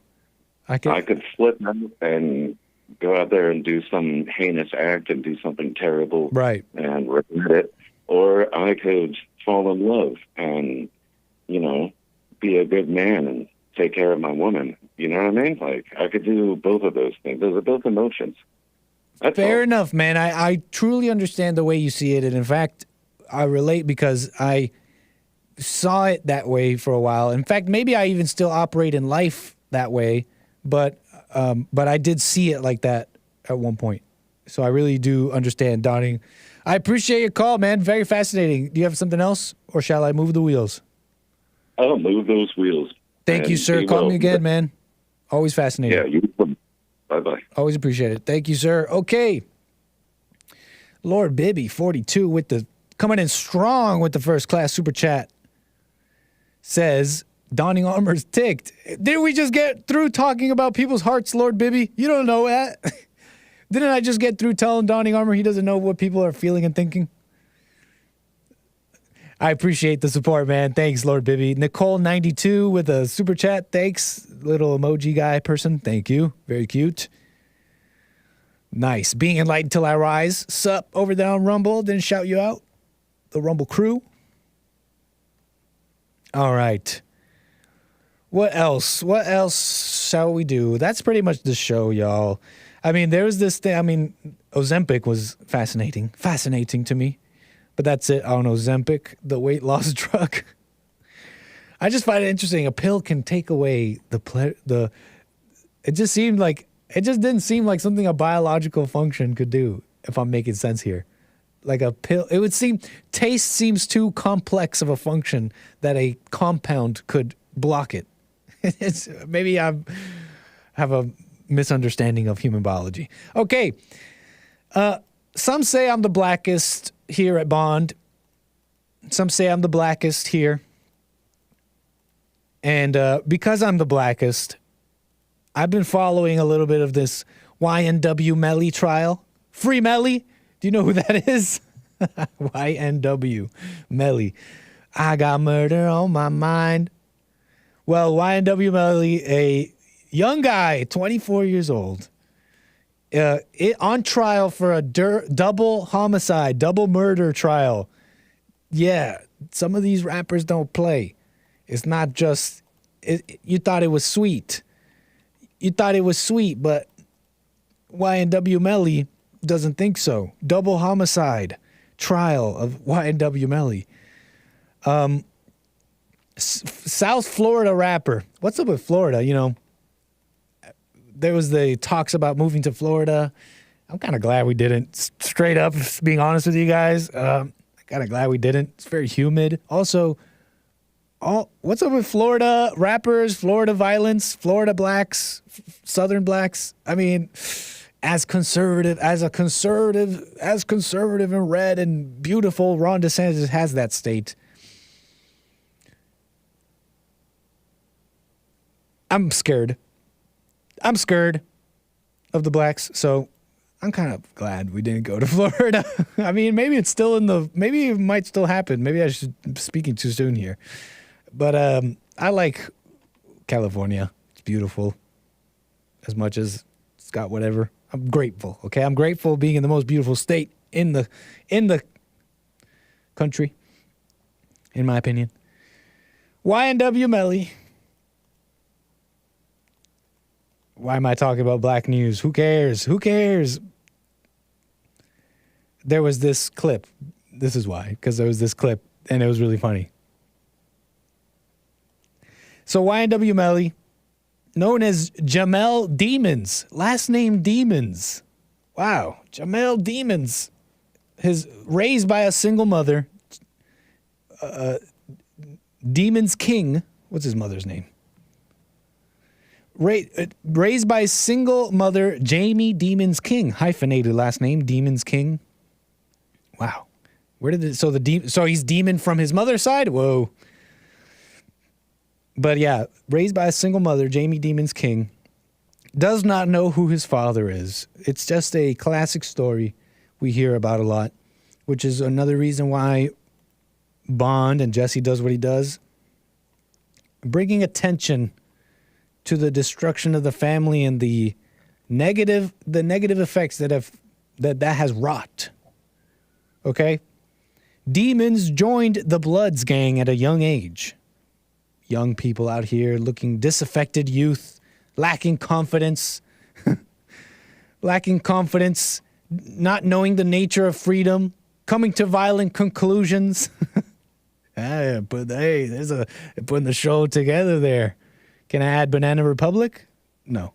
I could flip and go out there and do some heinous act and do something terrible. Right. And regret it. Or I could fall in love and, be a good man and take care of my woman. You know what I mean? Like, I could do both of those things. Those are both emotions. That's fair all. enough, man. I truly understand the way you see it. And in fact, I relate because I saw it that way for a while. In fact, maybe I even still operate in life that way, but I did see it like that at one point. So I really do understand, Donnie. I appreciate your call, man. Very fascinating. Do you have something else, or shall I move the wheels? I'll move those wheels. Thank you, sir. Call me again, man. Always fascinating. Yeah, you. Bye-bye. Always appreciate it. Thank you, sir. Okay. Lord Bibby, 42, coming in strong with the first class super chat. Says, Donning Armor's ticked. Didn't we just get through talking about people's hearts, Lord Bibby? You don't know that. Didn't I just get through telling Donning Armor he doesn't know what people are feeling and thinking? I appreciate the support, man. Thanks, Lord Bibby. Nicole92 with a super chat. Thanks, little emoji guy person. Thank you. Very cute. Nice. Being enlightened till I rise. Sup over there on Rumble. Didn't shout you out. The Rumble crew. All right. What else? What else shall we do? That's pretty much the show, y'all. I mean, there's this thing. I mean, Ozempic was fascinating to me. But that's it on Ozempic, the weight loss drug. I just find it interesting. A pill can take away the. It just didn't seem like something a biological function could do. If I'm making sense here, like a pill, it would seem taste seems too complex of a function that a compound could block it. Maybe I have a misunderstanding of human biology. Okay, some say I'm the blackest here at Bond. Some say I'm the blackest here. And because I'm the blackest, I've been following a little bit of this YNW Melly trial. Free Melly? Do you know who that is? YNW Melly. I got murder on my mind. Well, YNW Melly, a young guy, 24 years old, on trial for a double homicide, double murder trial. Yeah, some of these rappers don't play. It's not just, you thought it was sweet. You thought it was sweet, but YNW Melly doesn't think so. Double homicide trial of YNW Melly. South Florida rapper. What's up with Florida? You know, there was the talks about moving to Florida. I'm kind of glad we didn't. Straight up, being honest with you guys, kind of glad we didn't. It's very humid. Also, what's up with Florida rappers, Florida violence, Florida blacks, Southern blacks? I mean, as conservative and red and beautiful Ron DeSantis has that state. I'm scared of the blacks, so I'm kind of glad we didn't go to Florida. I mean, maybe it might still happen. Maybe I should be speaking too soon here. But I like California. It's beautiful. As much as it's got whatever. I'm grateful, okay? I'm grateful being in the most beautiful state in the country, in my opinion. YNW Melly. Why am I talking about black news? Who cares? Who cares? There was this clip. This is why. Because there was this clip, and it was really funny. So YNW Melly, known as Jamel Demons, last name Demons. Wow, Jamel Demons. Raised by a single mother, Demons King. What's his mother's name? Raised by single mother Jamie Demons King, hyphenated last name Demons King. Wow, so he's demon from his mother's side? Whoa. But yeah, raised by a single mother, Jamie Demons King, does not know who his father is. It's just a classic story we hear about a lot, which is another reason why Bond and Jesse does what he does, bringing attention to the destruction of the family and the negative effects that has wrought. Okay? Demons joined the Bloods gang at a young age. Young people out here looking disaffected youth, lacking confidence, not knowing the nature of freedom, coming to violent conclusions. They're putting the show together there. Can I add Banana Republic? No.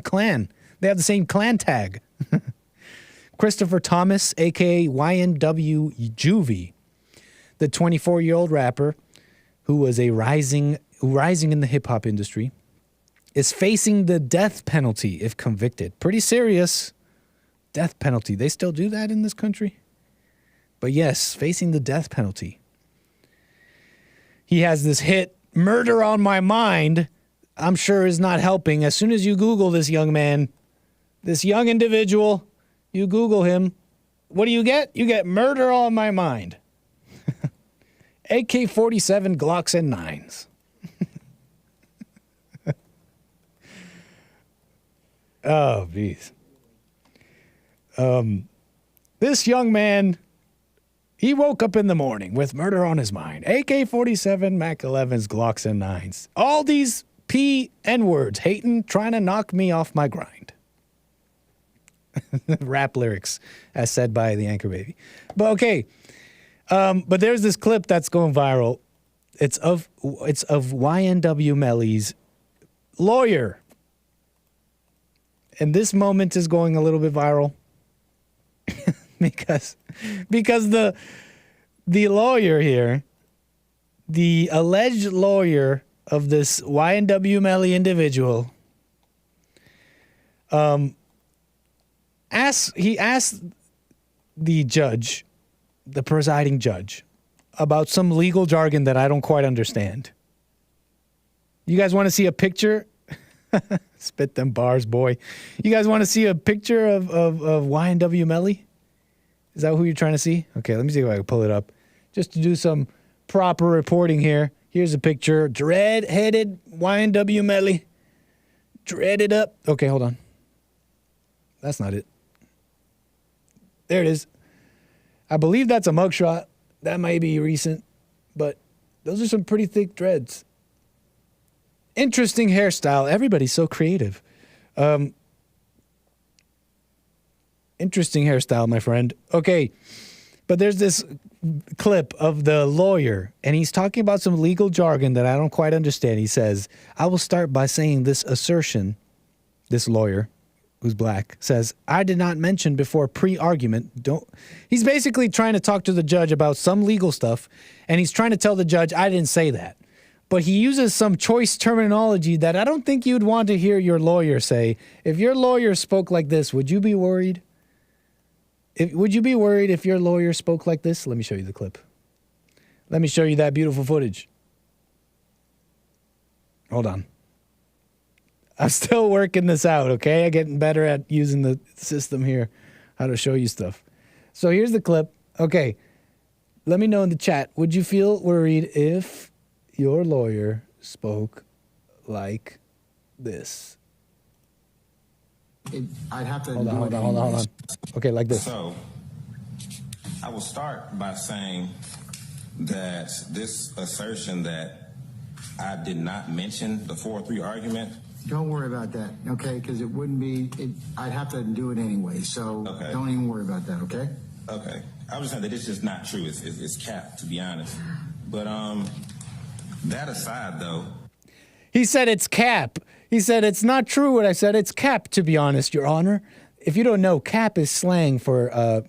same clan. They have the same clan tag. Christopher Thomas, a.k.a. 𝒏𝒊𝒄𝒌𝒔𝒕𝒓𝒆𝒂𝒎, the 24-year-old rapper who was rising in the hip-hop industry, is facing the death penalty if convicted. Pretty serious. Death penalty. They still do that in this country? But yes, facing the death penalty. He has this hit, Murder on My Mind, I'm sure is not helping. As soon as you Google this young man, this young individual, you Google him, what do you get? You get Murder on My Mind. AK-47 Glocks and 9s. Oh, geez. This young man, he woke up in the morning with murder on his mind. AK-47, Mac 11s, Glocks, and 9s. All these P-N words, hating, trying to knock me off my grind. Rap lyrics, as said by the Anchor Baby. But okay, but there's this clip that's going viral. It's of YNW Melly's lawyer. And this moment is going a little bit viral because the lawyer here, the alleged lawyer of this YNW Melly individual, asked the judge, the presiding judge, about some legal jargon that I don't quite understand. You guys want to see a picture? Spit them bars, boy. You guys want to see a picture of YNW Melly? Is that who you're trying to see? Okay, let me see if I can pull it up. Just to do some proper reporting here. Here's a picture. Dread-headed YNW Melly. Dreaded up. Okay, hold on. That's not it. There it is. I believe that's a mugshot. That might be recent. But those are some pretty thick dreads. Interesting hairstyle. Everybody's so creative. Interesting hairstyle, my friend. Okay, but there's this clip of the lawyer, and he's talking about some legal jargon that I don't quite understand. He says, I will start by saying this assertion. This lawyer, who's black, says, I did not mention before pre-argument. He's basically trying to talk to the judge about some legal stuff, and he's trying to tell the judge, I didn't say that. But he uses some choice terminology that I don't think you'd want to hear your lawyer say. If your lawyer spoke like this, would you be worried? Would you be worried if your lawyer spoke like this? Let me show you the clip. Let me show you that beautiful footage. Hold on. I'm still working this out, okay? I'm getting better at using the system here, how to show you stuff. So here's the clip. Okay, let me know in the chat. Would you feel worried if your lawyer spoke like this? I'd have to hold on. Okay, like this. So, I will start by saying that this assertion that I did not mention the 4-3 argument Don't worry about that, okay? Because it wouldn't be. I'd have to do it anyway. So don't even worry about that, okay? Okay. I was saying that it's just not true. It's cap, to be honest. But that aside, though. He said it's cap. He said it's not true what I said. It's cap, to be honest, Your Honor. If you don't know, cap is slang for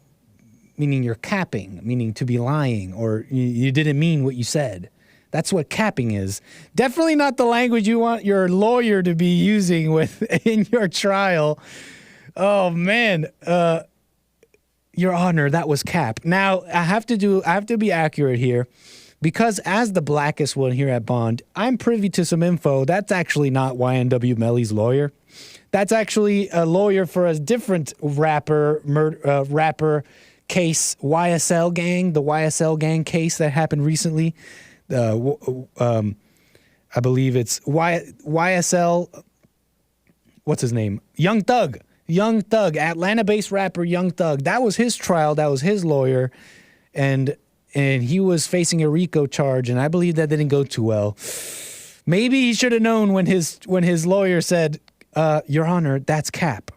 meaning you're capping, meaning to be lying, or you didn't mean what you said. That's what capping is. Definitely not the language you want your lawyer to be using in your trial. Oh man, Your Honor, that was cap. Now I have to be accurate here, because as the blackest one here at Bond, I'm privy to some info. That's actually not YNW Melly's lawyer. That's actually a lawyer for a different rapper case, YSL gang, the YSL gang case that happened recently. I believe it's YSL. What's his name? Young Thug, Atlanta-based rapper Young Thug. That was his trial. That was his lawyer, and he was facing a RICO charge, and I believe that didn't go too well. Maybe he should have known when his lawyer said, Your Honor, that's cap.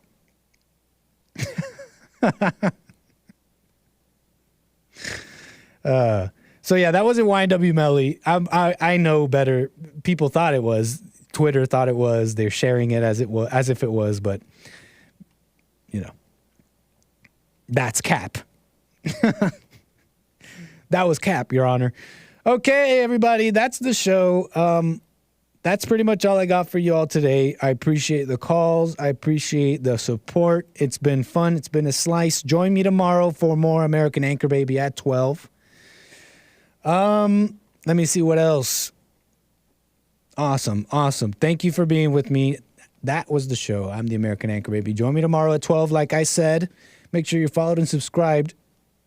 So yeah, that wasn't YNW Melly. I know better. People thought it was. Twitter thought it was. They're sharing it as if it was, but that's cap. That was cap, Your Honor. Okay, everybody, that's the show. That's pretty much all I got for you all today. I appreciate the calls. I appreciate the support. It's been fun. It's been a slice. Join me tomorrow for more American Anchor Baby at 12. Let me see what else. Awesome. Thank you for being with me. That was the show. I'm the American Anchor Baby. Join me tomorrow at 12, like I said. Make sure you're followed and subscribed.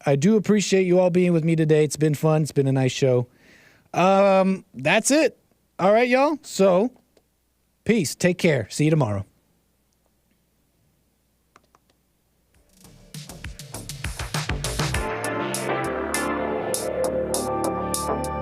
I do appreciate you all being with me today. It's been fun. It's been a nice show. That's it. All right, y'all. So, peace. Take care. See you tomorrow. Thank you.